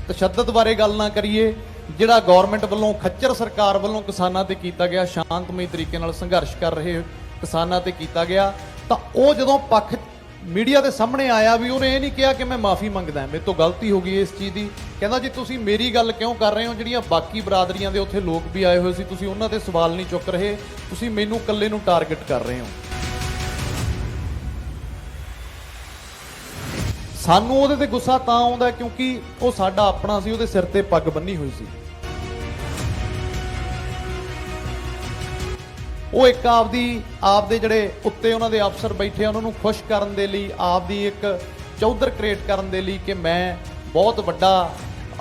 तशद्दद बारे गल ना करिए, जिहड़ा गौरमेंट वालों खच्चर सरकार वालों किसानां ते कीता गया, शांतमई तरीके नाल संघर्ष कर रहे किसानां ते कीता गया, तां ओह जदों पक्ष मीडिया के सामने आया भी उन्हें ये नहीं कहा कि मैं माफ़ी मंगदा, मेरे तो गलती हो गई इस चीज़ की। कहता जी तुसीं मेरी गल क्यों कर रहे हो, जिहड़ियां बाकी बरादरियां दे उत्थे लोग भी आए हुए सी, तुसीं उन्हां ते सवाल नहीं चुक रहे, तुसीं मैनूं कल्ले नूं टारगेट कर रहे हो। सानूं ਉਹਦੇ ਤੇ गुस्सा ਤਾਂ ਆਉਂਦਾ क्योंकि ਉਹ ਸਾਡਾ ਆਪਣਾ ਸੀ, ਉਹਦੇ ਸਿਰ ਤੇ ਪੱਗ ਬੰਨੀ ਹੋਈ ਸੀ। ਉਹ ਇੱਕ ਆਪਦੇ ਜਿਹੜੇ ਉੱਤੇ ਉਹਨਾਂ ਦੇ ਅਫਸਰ ਬੈਠੇ ਉਹਨਾਂ ਨੂੰ ਖੁਸ਼ ਕਰਨ ਦੇ ਲਈ, ਆਪਦੀ ਇੱਕ ਚੌਧਰ ਕ੍ਰੀਏਟ ਕਰਨ ਦੇ ਲਈ ਕਿ ਮੈਂ ਬਹੁਤ ਵੱਡਾ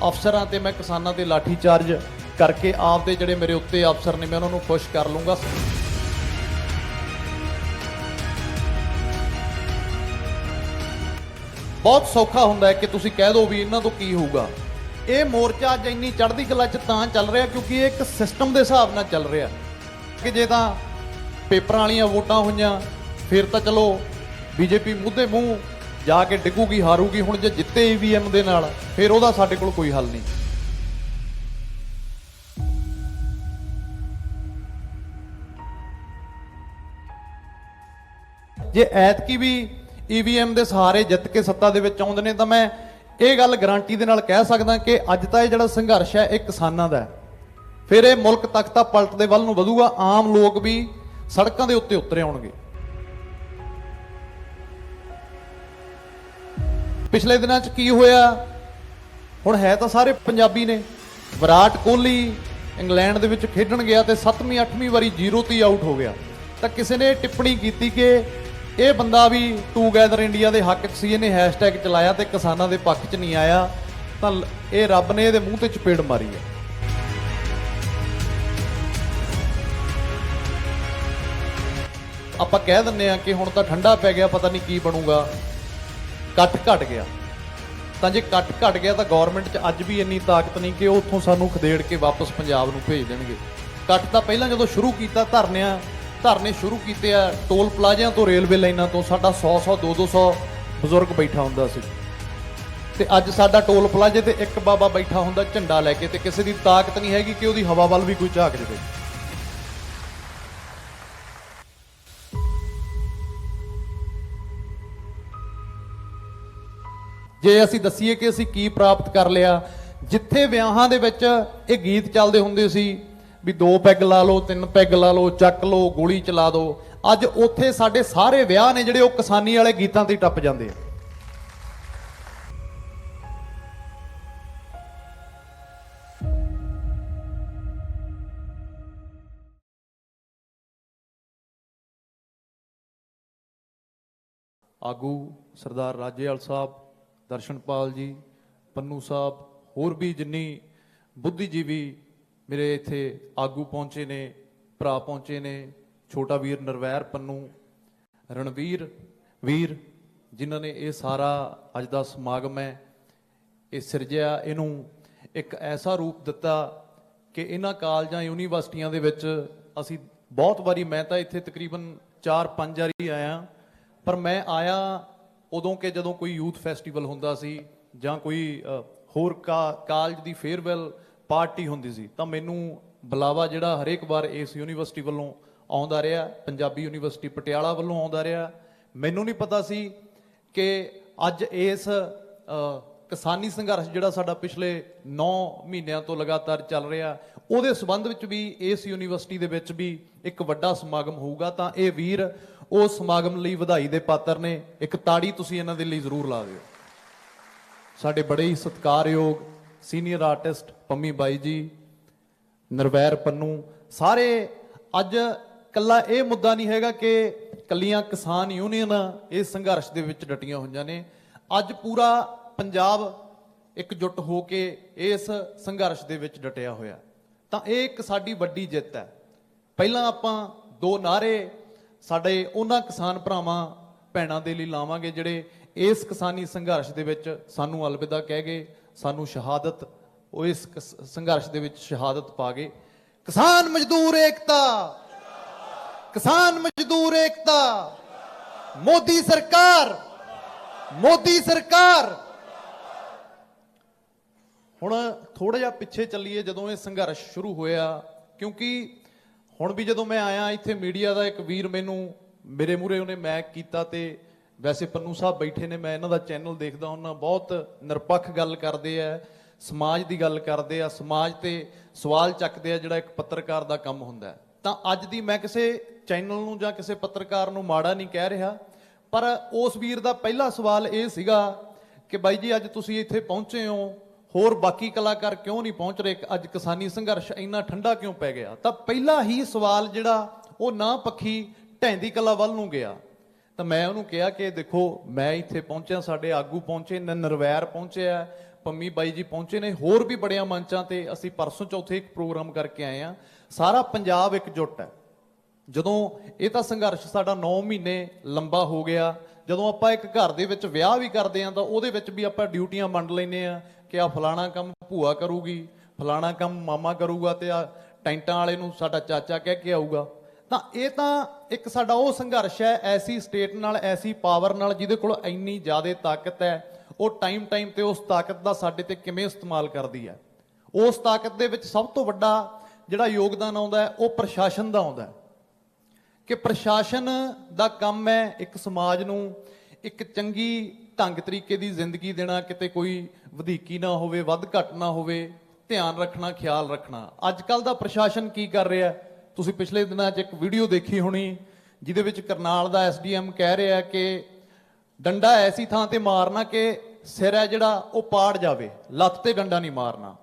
ਅਫਸਰ ਹਾਂ ਤੇ ਮੈਂ ਕਿਸਾਨਾਂ ਤੇ ਲਾਠੀ ਚਾਰਜ ਕਰਕੇ ਆਪਦੇ ਜਿਹੜੇ ਮੇਰੇ ਉੱਤੇ ਅਫਸਰ ਨੇ ਮੈਂ ਉਹਨਾਂ ਨੂੰ ਖੁਸ਼ ਕਰ ਲੂੰਗਾ। बहुत सौखा हुंदा है कि तुसीं कह दो भी इन्हां तो की होऊगा। ये मोर्चा अज इन्नी चढ़दी कला च तां चल रहा क्योंकि ये एक सिस्टम के हिसाब नाल चल रहा कि जे तां पेपरां वालियां वोटां होईयां फिर तां चलो बीजेपी मुद्दे मूँह जाके डिगूगी, हारूगी। हुण जे जित्ते EVM दे नाल फिर ओहदा साडे कोल कोई हल नहीं। जे ऐतकी भी EVM ਦੇ ਸਹਾਰੇ ਜਿੱਤ ਕੇ ਸੱਤਾ ਦੇ ਵਿੱਚ ਆਉਂਦੇ ਨੇ ਤਾਂ ਮੈਂ ਇਹ ਗੱਲ ਗਾਰੰਟੀ ਦੇ ਨਾਲ ਕਹਿ ਸਕਦਾ ਕਿ ਅੱਜ ਤਾਂ ਇਹ ਜਿਹੜਾ ਸੰਘਰਸ਼ ਹੈ ਇਹ ਕਿਸਾਨਾਂ ਦਾ ਹੈ, ਫਿਰ ਇਹ ਮੁਲਕ ਤੱਕ ਤਾਂ ਪਲਟ ਦੇ ਵੱਲ ਨੂੰ ਵਧੂਗਾ, ਆਮ ਲੋਕ ਵੀ ਸੜਕਾਂ ਦੇ ਉੱਤੇ ਉਤਰੇ ਆਉਣਗੇ। ਪਿਛਲੇ ਦਿਨਾਂ 'ਚ ਕੀ ਹੋਇਆ, ਹੁਣ ਹੈ ਤਾਂ ਸਾਰੇ ਪੰਜਾਬੀ ਨੇ। ਵਿਰਾਟ ਕੋਹਲੀ ਇੰਗਲੈਂਡ ਦੇ ਵਿੱਚ ਖੇਡਣ ਗਿਆ ਤੇ 7ਵੀਂ 8ਵੀਂ ਵਾਰੀ 0 ਤੇ ਆਊਟ ਹੋ ਗਿਆ, ਤਾਂ ਕਿਸੇ ਨੇ ਟਿੱਪਣੀ ਕੀਤੀ ਕਿ ਇਹ ਬੰਦਾ ਵੀ ਟੂਗੈਦਰ ਇੰਡੀਆ ਦੇ ਹੱਕ 'ਚ ਸੀ, ਇਹਨੇ ਹੈਸ਼ਟੈਗ ਚਲਾਇਆ ਤੇ ਕਿਸਾਨਾਂ ਦੇ ਪੱਖ 'ਚ ਨਹੀਂ ਆਇਆ, ਤਾਂ ਇਹ ਰੱਬ ਨੇ ਇਹਦੇ ਮੂੰਹ ਤੇ ਚਪੇੜ ਮਾਰੀ ਹੈ। ਆਪਾਂ ਕਹਿ ਦਿੰਦੇ ਆ ਕਿ ਹੁਣ ਤਾਂ ਠੰਡਾ ਪੈ ਗਿਆ, ਪਤਾ ਨਹੀਂ ਕੀ ਬਣੂਗਾ, ਕੱਟ ਘਟ ਗਿਆ। ਤਾਂ ਜੇ ਕੱਟ ਘਟ ਗਿਆ ਤਾਂ ਗੌਰਮੈਂਟ 'ਚ ਅੱਜ ਵੀ ਇੰਨੀ ਤਾਕਤ ਨਹੀਂ ਕਿ ਉਹ ਉੱਥੋਂ ਸਾਨੂੰ ਖਦੇੜ ਕੇ ਵਾਪਸ ਪੰਜਾਬ ਨੂੰ ਭੇਜ ਦੇਣਗੇ। ਕੱਟ ਤਾਂ ਪਹਿਲਾਂ ਜਦੋਂ ਸ਼ੁਰੂ ਕੀਤਾ ਧਰਨੇ ਸ਼ੁਰੂ ਕੀਤੇ ਆ ਟੋਲ ਪਲਾਜ਼ਿਆਂ ਤੋਂ, ਰੇਲਵੇ ਲਾਈਨਾਂ ਤੋਂ, ਸਾਡਾ 100 200 ਬਜ਼ੁਰਗ ਬੈਠਾ ਹੁੰਦਾ ਸੀ ਤੇ ਅੱਜ ਸਾਡਾ ਟੋਲ ਪਲਾਜ਼ੇ ਤੇ ਇੱਕ ਬਾਬਾ ਬੈਠਾ ਹੁੰਦਾ ਝੰਡਾ ਲੈ ਕੇ, ਤੇ ਕਿਸੇ ਦੀ ਤਾਕਤ ਨਹੀਂ ਹੈਗੀ ਕਿ ਉਹਦੀ ਹਵਾ ਵੱਲ ਵੀ ਕੋਈ ਝਾਕ ਜਾਵੇ। ਜੇ ਅਸੀਂ ਦੱਸੀਏ ਕਿ ਅਸੀਂ ਕੀ ਪ੍ਰਾਪਤ ਕਰ ਲਿਆ, ਜਿੱਥੇ ਵਿਆਹਾਂ ਦੇ ਵਿੱਚ ਇਹ ਗੀਤ ਚੱਲਦੇ ਹੁੰਦੇ ਸੀ ਵੀ 2 ਪੈਗ ਲਾ ਲਓ, 3 ਪੈਗ ਲਾ ਲਓ, ਚੱਕ ਲਓ, ਗੋਲੀ ਚਲਾ ਦਿਓ, ਅੱਜ ਉੱਥੇ ਸਾਡੇ ਸਾਰੇ ਵਿਆਹ ਨੇ ਜਿਹੜੇ ਉਹ ਕਿਸਾਨੀ ਵਾਲੇ ਗੀਤਾਂ ਤੇ ਟੱਪ ਜਾਂਦੇ ਆ। ਆਗੂ ਸਰਦਾਰ ਰਾਜੇਵਾਲ ਸਾਹਿਬ, ਦਰਸ਼ਨਪਾਲ ਜੀ, ਪੰਨੂ ਸਾਹਿਬ, ਹੋਰ ਵੀ ਜਿੰਨੀ ਬੁੱਧੀਜੀਵੀ मेरे इत्थे आगू पहुंचे ने, भरा पहुंचे ने, छोटा वीर नरवैर पन्नू, रणवीर वीर, जिन्होंने ये सारा अज दा समागम है ये सिरजिया, इनू एक ऐसा रूप दिता कि इन्हां कालजां यूनीवर्सिटियां दे विच असी बहुत बारी, मैं तो इत्थे तकरीबन 4-5 वारी आया, पर मैं आया उदों कि जदों कोई यूथ फैसटीवल हुंदा सी जां कोई होर कालज दी फेयरवैल पार्टी होंदी सी, तां मैनू बुलावा जिहड़ा हरेक बार इस यूनीवर्सिटी वालों आउंदा रहा, पंजाबी यूनीवर्सिटी पटियाला वालों आउंदा रहा। मैनू नहीं पता सी कि अज इस किसानी संघर्ष जिहड़ा साडा पिछले 9 महीनों तो लगातार चल रहा, उहदे संबंध विच भी इस यूनीवर्सिटी दे विच भी एक वड्डा समागम होऊगा। तां ये वीर उस समागम लई वधाई दे पात्र ने, एक ताड़ी तुसीं इन्हां दे लई जरूर ला दिओ। साडे बड़े ही सत्कारयोग सीनियर आर्टिस्ट पंमी बाई जी, नरवैर पन्नू, सारे अज कल्ला ये मुद्दा नहीं हैगा कि कल्लियां किसान यूनियन इस संघर्ष दे विच डटियां होईयां ने, अज पूरा पंजाब एकजुट हो के इस संघर्ष दे विच डटिया होया। तां ये एक साडी वड्डी जिੱਤ है। ਪਹਿਲਾਂ ਆਪਾਂ 2 नारे साडे उन्हां किसान भरावां भैणां दे लई लावांगे ਜਿਹੜੇ इस किसानी संघर्ष दे विच सानू अलविदा कह गए, सानू शहादत, वो इस संघर्ष दे विच शहादत पा गए। किसान मजदूर एकता, किसान मजदूर एकता, मोदी सरकार, मोदी सरकार। ਹੁਣ ਥੋੜਾ ਜਿਹਾ ਪਿੱਛੇ ਚੱਲੀਏ ਜਦੋਂ ਇਹ ਸੰਘਰਸ਼ ਸ਼ੁਰੂ ਹੋਇਆ, ਕਿਉਂਕਿ ਹੁਣ ਵੀ ਜਦੋਂ ਮੈਂ ਆਇਆ ਇੱਥੇ ਮੀਡੀਆ ਦਾ ਇੱਕ ਵੀਰ ਮੈਨੂੰ ਮੇਰੇ ਮੂਹਰੇ ਉਹਨੇ ਮੈਕ ਕੀਤਾ, ਤੇ ਵੈਸੇ ਪੰਨੂ ਸਾਹਿਬ ਬੈਠੇ ਨੇ, ਮੈਂ ਇਹਨਾਂ ਦਾ ਚੈਨਲ ਦੇਖਦਾ ਹੁੰਦਾ, ਬਹੁਤ ਨਿਰਪੱਖ ਗੱਲ ਕਰਦੇ ਆ, ਸਮਾਜ ਦੀ ਗੱਲ ਕਰਦੇ ਆ, ਸਮਾਜ ਤੇ ਸਵਾਲ ਚੱਕਦੇ ਆ, ਜਿਹੜਾ ਇੱਕ ਪੱਤਰਕਾਰ ਦਾ ਕੰਮ ਹੁੰਦਾ। ਤਾਂ ਅੱਜ ਦੀ ਮੈਂ ਕਿਸੇ ਚੈਨਲ ਨੂੰ ਜਾਂ ਕਿਸੇ ਪੱਤਰਕਾਰ ਨੂੰ ਮਾੜਾ ਨਹੀਂ ਕਹਿ ਰਿਹਾ, ਪਰ ਉਸ ਵੀਰ ਦਾ ਪਹਿਲਾ ਸਵਾਲ ਇਹ ਸੀਗਾ ਕਿ ਬਾਈ ਜੀ ਅੱਜ ਤੁਸੀਂ ਇੱਥੇ ਪਹੁੰਚੇ ਹੋ, ਹੋਰ ਬਾਕੀ ਕਲਾਕਾਰ ਕਿਉਂ ਨਹੀਂ ਪਹੁੰਚ ਰਹੇ, ਅੱਜ ਕਿਸਾਨੀ ਸੰਘਰਸ਼ ਇੰਨਾ ਠੰਡਾ ਕਿਉਂ ਪੈ ਗਿਆ? ਤਾਂ ਪਹਿਲਾ ਹੀ ਸਵਾਲ ਜਿਹੜਾ ਉਹ ਨਾ ਪੱਖੀ ਢੈਂਦੀ ਕਲਾ ਵੱਲ ਨੂੰ ਗਿਆ। ਤਾਂ ਮੈਂ ਉਹਨੂੰ ਕਿਹਾ ਕਿ ਦੇਖੋ, ਮੈਂ ਇੱਥੇ ਪਹੁੰਚਿਆ, ਸਾਡੇ ਆਗੂ ਪਹੁੰਚੇ, ਨਰਵੈਰ ਪਹੁੰਚਿਆ, ਪੰਮੀ ਬਾਈ ਜੀ ਪਹੁੰਚੇ ਨੇ, ਹੋਰ ਵੀ ਬੜਿਆਂ ਮੰਚਾਂ ਤੇ ਅਸੀਂ ਪਰਸੋਂ ਚੌਥੇ ਇੱਕ ਪ੍ਰੋਗਰਾਮ ਕਰਕੇ ਆਏ ਆ। ਸਾਰਾ ਪੰਜਾਬ ਇਕਜੁੱਟ ਹੈ। ਜਦੋਂ ਇਹ ਤਾਂ ਸੰਘਰਸ਼ ਸਾਡਾ 9 ਮਹੀਨੇ ਲੰਬਾ ਹੋ ਗਿਆ, ਜਦੋਂ ਆਪਾਂ ਇੱਕ ਘਰ ਦੇ ਵਿੱਚ ਵਿਆਹ ਵੀ ਕਰਦੇ ਆ ਤਾਂ ਉਹਦੇ ਵਿੱਚ ਵੀ ਆਪਾਂ ਡਿਊਟੀਆਂ ਵੰਡ ਲੈਂਦੇ ਆ ਕਿ ਆ ਫਲਾਣਾ ਕੰਮ ਭੂਆ ਕਰੂਗੀ, ਫਲਾਣਾ ਕੰਮ ਮਾਮਾ ਕਰੂਗਾ, ਤੇ ਆ ਟੈਂਟਾਂ ਵਾਲੇ ਨੂੰ ਸਾਡਾ ਚਾਚਾ ਕਹਿ ਕੇ ਆਊਗਾ। ਤਾਂ ਇਹ ਤਾਂ ਇੱਕ ਸਾਡਾ ਉਹ ਸੰਘਰਸ਼ ਹੈ ਐਸੀ ਸਟੇਟ ਨਾਲ, ਐਸੀ ਪਾਵਰ ਨਾਲ, ਜਿਹਦੇ ਕੋਲ ਇੰਨੀ ਜ਼ਿਆਦਾ ਤਾਕਤ ਹੈ, ਉਹ ਟਾਈਮ ਤੇ ਉਸ ਤਾਕਤ ਦਾ ਸਾਡੇ ਤੇ ਕਿਵੇਂ ਇਸਤੇਮਾਲ ਕਰਦੀ ਹੈ। ਉਸ ਤਾਕਤ ਦੇ ਵਿੱਚ ਸਭ ਤੋਂ ਵੱਡਾ ਜਿਹੜਾ ਯੋਗਦਾਨ ਆਉਂਦਾ ਹੈ ਉਹ ਪ੍ਰਸ਼ਾਸਨ ਦਾ ਆਉਂਦਾ ਹੈ, ਕਿ ਪ੍ਰਸ਼ਾਸਨ ਦਾ ਕੰਮ ਹੈ ਇੱਕ ਸਮਾਜ ਨੂੰ ਇੱਕ ਚੰਗੀ ਢੰਗ ਤਰੀਕੇ ਦੀ ਜ਼ਿੰਦਗੀ ਦੇਣਾ, ਕਿਤੇ ਕੋਈ ਵਧੀਕੀ ਨਾ ਹੋਵੇ, ਵੱਧ ਘੱਟ ਨਾ ਹੋਵੇ, ਧਿਆਨ ਰੱਖਣਾ, ਖਿਆਲ ਰੱਖਣਾ। ਅੱਜ ਕੱਲ ਦਾ ਪ੍ਰਸ਼ਾਸਨ ਕੀ ਕਰ ਰਿਹਾ? ਤੁਸੀਂ ਪਿਛਲੇ ਦਿਨਾਂ 'ਚ ਇੱਕ ਵੀਡੀਓ ਦੇਖੀ ਹੋਣੀ, ਜਿਹਦੇ ਵਿੱਚ ਕਰਨਾਲ ਦਾ ਐਸਡੀਐਮ ਕਹਿ ਰਿਹਾ ਕਿ ਡੰਡਾ ਐਸੀ ਥਾਂ ਤੇ ਮਾਰਨਾ ਕਿ ਸਿਰ ਹੈ ਜਿਹੜਾ ਉਹ ਪਾੜ ਜਾਵੇ, ਲੱਤ ਤੇ ਡੰਡਾ ਨਹੀਂ ਮਾਰਨਾ।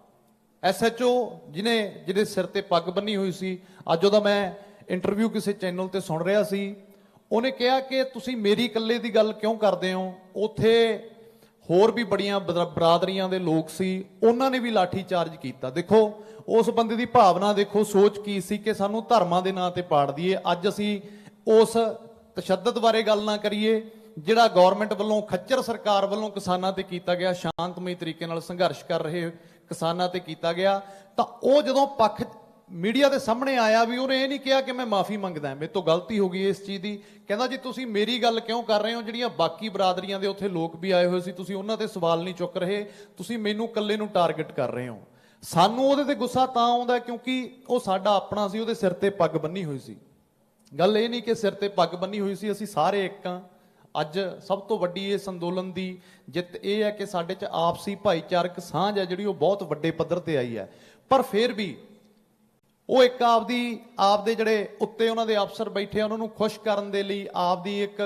ਐਸਐਚਓ ਜਿਹਦੇ ਸਿਰ ਤੇ ਪੱਗ ਬੰਨੀ ਹੋਈ ਸੀ, ਅੱਜ ਉਹਦਾ ਮੈਂ ਇੰਟਰਵਿਊ ਕਿਸੇ ਚੈਨਲ ਤੇ ਸੁਣ ਰਿਹਾ ਸੀ, ਉਹਨੇ ਕਿਹਾ ਕਿ ਤੁਸੀਂ ਮੇਰੀ ਇਕੱਲੇ ਦੀ ਗੱਲ ਕਿਉਂ ਕਰਦੇ ਹੋ? ਉੱਥੇ ਹੋਰ ਵੀ ਬੜੀਆਂ ਬਰਾਦਰੀਆਂ ਦੇ ਲੋਕ ਸੀ, ਉਹਨਾਂ ਨੇ ਵੀ ਲਾਠੀ ਚਾਰਜ ਕੀਤਾ। ਦੇਖੋ ਉਸ ਬੰਦੇ ਦੀ ਭਾਵਨਾ ਦੇਖੋ, ਸੋਚ ਕੀ ਸੀ ਕਿ ਸਾਨੂੰ ਧਰਮਾਂ ਦੇ ਨਾਂ ਤੇ ਪਾੜ ਦਈਏ। ਅੱਜ ਅਸੀਂ ਉਸ ਤਸ਼ੱਦਦ ਬਾਰੇ ਗੱਲ ਨਾ ਕਰੀਏ ਜਿਹੜਾ ਗਵਰਨਮੈਂਟ ਵੱਲੋਂ, ਖੱਚਰ ਸਰਕਾਰ ਵੱਲੋਂ ਕਿਸਾਨਾਂ ਤੇ ਕੀਤਾ ਗਿਆ, ਸ਼ਾਂਤਮਈ ਤਰੀਕੇ ਨਾਲ ਸੰਘਰਸ਼ ਕਰ ਰਹੇ ਕਿਸਾਨਾਂ ਤੇ ਕੀਤਾ ਗਿਆ। ਤਾਂ ਉਹ ਜਦੋਂ ਪੱਖ ਮੀਡੀਆ ਦੇ ਸਾਹਮਣੇ ਆਇਆ, ਵੀ ਉਹਨੇ ਇਹ ਨਹੀਂ ਕਿਹਾ ਕਿ ਮੈਂ ਮਾਫੀ ਮੰਗਦਾ, ਮੇਰੇ ਤੋਂ ਗਲਤੀ ਹੋ ਗਈ ਇਸ ਚੀਜ਼ ਦੀ। ਕਹਿੰਦਾ ਜੀ ਤੁਸੀਂ ਮੇਰੀ ਗੱਲ ਕਿਉਂ ਕਰ ਰਹੇ ਹੋ? ਜਿਹੜੀਆਂ ਬਾਕੀ ਬਰਾਦਰੀਆਂ ਦੇ ਉੱਥੇ ਲੋਕ ਵੀ ਆਏ ਹੋਏ ਸੀ, ਤੁਸੀਂ ਉਹਨਾਂ ਤੇ ਸਵਾਲ ਨਹੀਂ ਚੁੱਕ ਰਹੇ, ਤੁਸੀਂ ਮੈਨੂੰ ਇਕੱਲੇ ਨੂੰ ਟਾਰਗੇਟ ਕਰ ਰਹੇ ਹੋ। ਸਾਨੂੰ ਉਹਦੇ ਤੇ ਗੁੱਸਾ ਤਾਂ ਆਉਂਦਾ ਕਿਉਂਕਿ ਉਹ ਸਾਡਾ ਆਪਣਾ ਸੀ, ਉਹਦੇ ਸਿਰ ਤੇ ਪੱਗ ਬੰਨੀ ਹੋਈ ਸੀ। ਗੱਲ ਇਹ ਨਹੀਂ ਕਿ ਸਿਰ ਤੇ ਪੱਗ ਬੰਨੀ ਹੋਈ ਸੀ, ਅਸੀਂ ਸਾਰੇ ਇੱਕ ਹਾਂ। ਅੱਜ ਸਭ ਤੋਂ ਵੱਡੀ ਇਸ ਅੰਦੋਲਨ ਦੀ ਜਿੱਤ ਇਹ ਹੈ ਕਿ ਸਾਡੇ 'ਚ ਆਪਸੀ ਭਾਈਚਾਰਕ ਸਾਂਝ ਹੈ ਜਿਹੜੀ ਉਹ ਬਹੁਤ ਵੱਡੇ ਪੱਧਰ ਤੇ ਆਈ ਹੈ। ਪਰ ਫਿਰ ਵੀ ਉਹ ਇੱਕ ਆਪਦੇ ਜਿਹੜੇ ਉੱਤੇ ਉਹਨਾਂ ਦੇ ਅਫਸਰ ਬੈਠੇ ਆ, ਉਹਨਾਂ ਨੂੰ ਖੁਸ਼ ਕਰਨ ਦੇ ਲਈ, ਆਪਦੀ ਇੱਕ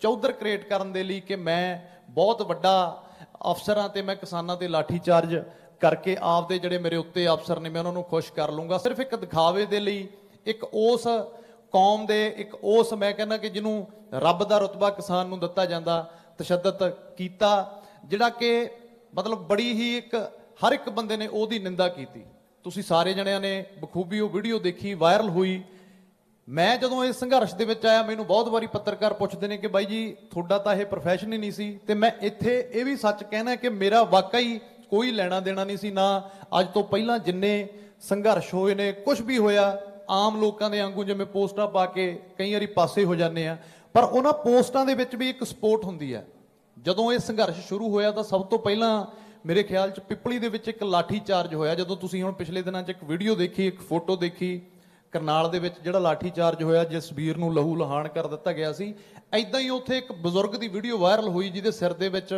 ਚੌਧਰ ਕ੍ਰੀਏਟ ਕਰਨ ਦੇ ਲਈ ਕਿ ਮੈਂ ਬਹੁਤ ਵੱਡਾ ਅਫਸਰ ਹਾਂ ਤੇ ਮੈਂ ਕਿਸਾਨਾਂ ਤੇ ਲਾਠੀ ਚਾਰਜ ਕਰਕੇ ਆਪਦੇ ਜਿਹੜੇ ਮੇਰੇ ਉੱਤੇ ਅਫਸਰ ਨੇ ਮੈਂ ਉਹਨਾਂ ਨੂੰ ਖੁਸ਼ ਕਰ ਲੂੰਗਾ, ਸਿਰਫ ਇੱਕ ਦਿਖਾਵੇ ਦੇ ਲਈ, ਇੱਕ ਉਸ ਕੌਮ ਦੇ, ਇੱਕ ਉਸ ਮੈਂ ਕਹਿੰਦਾ ਕਿ ਜਿਹਨੂੰ ਰੱਬ ਦਾ ਰੁਤਬਾ ਕਿਸਾਨ ਨੂੰ ਦਿੱਤਾ ਜਾਂਦਾ, ਤਸ਼ੱਦਦ ਕੀਤਾ, ਜਿਹੜਾ ਕਿ ਮਤਲਬ ਬੜੀ ਹੀ ਇੱਕ ਹਰ ਇੱਕ ਬੰਦੇ ਨੇ ਉਹਦੀ ਨਿੰਦਾ ਕੀਤੀ। ਤੁਸੀਂ ਸਾਰੇ ਜਣਿਆਂ ਨੇ ਬਖੂਬੀ ਉਹ ਵੀਡੀਓ ਦੇਖੀ, ਵਾਇਰਲ ਹੋਈ। ਮੈਂ ਜਦੋਂ ਇਸ ਸੰਘਰਸ਼ ਦੇ ਵਿੱਚ ਆਇਆ, ਮੈਨੂੰ ਬਹੁਤ ਵਾਰੀ ਪੱਤਰਕਾਰ ਪੁੱਛਦੇ ਨੇ ਕਿ ਬਾਈ ਜੀ ਤੁਹਾਡਾ ਤਾਂ ਇਹ ਪ੍ਰੋਫੈਸ਼ਨ ਹੀ ਨਹੀਂ ਸੀ, ਤੇ ਮੈਂ ਇੱਥੇ ਇਹ ਵੀ ਸੱਚ ਕਹਿਣਾ ਕਿ ਮੇਰਾ ਵਾਕਈ ਕੋਈ ਲੈਣਾ ਦੇਣਾ ਨਹੀਂ ਸੀ, ਨਾ ਅੱਜ ਤੋਂ ਪਹਿਲਾਂ ਜਿੰਨੇ ਸੰਘਰਸ਼ ਹੋਏ ਨੇ, ਕੁਝ ਵੀ ਹੋਇਆ, ਆਮ ਲੋਕਾਂ ਦੇ ਵਾਂਗੂ ਜਿਵੇਂ ਪੋਸਟਾਂ ਪਾ ਕੇ ਕਈ ਵਾਰੀ ਪਾਸੇ ਹੋ ਜਾਂਦੇ ਆ, ਪਰ ਉਹਨਾਂ ਪੋਸਟਾਂ ਦੇ ਵਿੱਚ ਵੀ ਇੱਕ ਸਪੋਰਟ ਹੁੰਦੀ ਹੈ। ਜਦੋਂ ਇਹ ਸੰਘਰਸ਼ ਸ਼ੁਰੂ ਹੋਇਆ ਤਾਂ ਸਭ ਤੋਂ ਪਹਿਲਾਂ ਮੇਰੇ ਖਿਆਲ 'ਚ ਪਿਪਲੀ ਦੇ ਵਿੱਚ ਇੱਕ ਲਾਠੀ ਚਾਰਜ ਹੋਇਆ। ਜਦੋਂ ਤੁਸੀਂ ਹੁਣ ਪਿਛਲੇ ਦਿਨਾਂ 'ਚ ਇੱਕ ਵੀਡੀਓ ਦੇਖੀ, ਇੱਕ ਫੋਟੋ ਦੇਖੀ, ਕਰਨਾਲ ਦੇ ਵਿੱਚ ਜਿਹੜਾ ਲਾਠੀ ਚਾਰਜ ਹੋਇਆ, ਜਿਸ ਵੀਰ ਨੂੰ ਲਹੂ ਲਹਾਨ ਕਰ ਦਿੱਤਾ ਗਿਆ ਸੀ, ਐਦਾਂ ਹੀ ਉੱਥੇ ਇੱਕ ਬਜ਼ੁਰਗ ਦੀ ਵੀਡੀਓ ਵਾਇਰਲ ਹੋਈ ਜਿਹਦੇ ਸਿਰ ਦੇ ਵਿੱਚ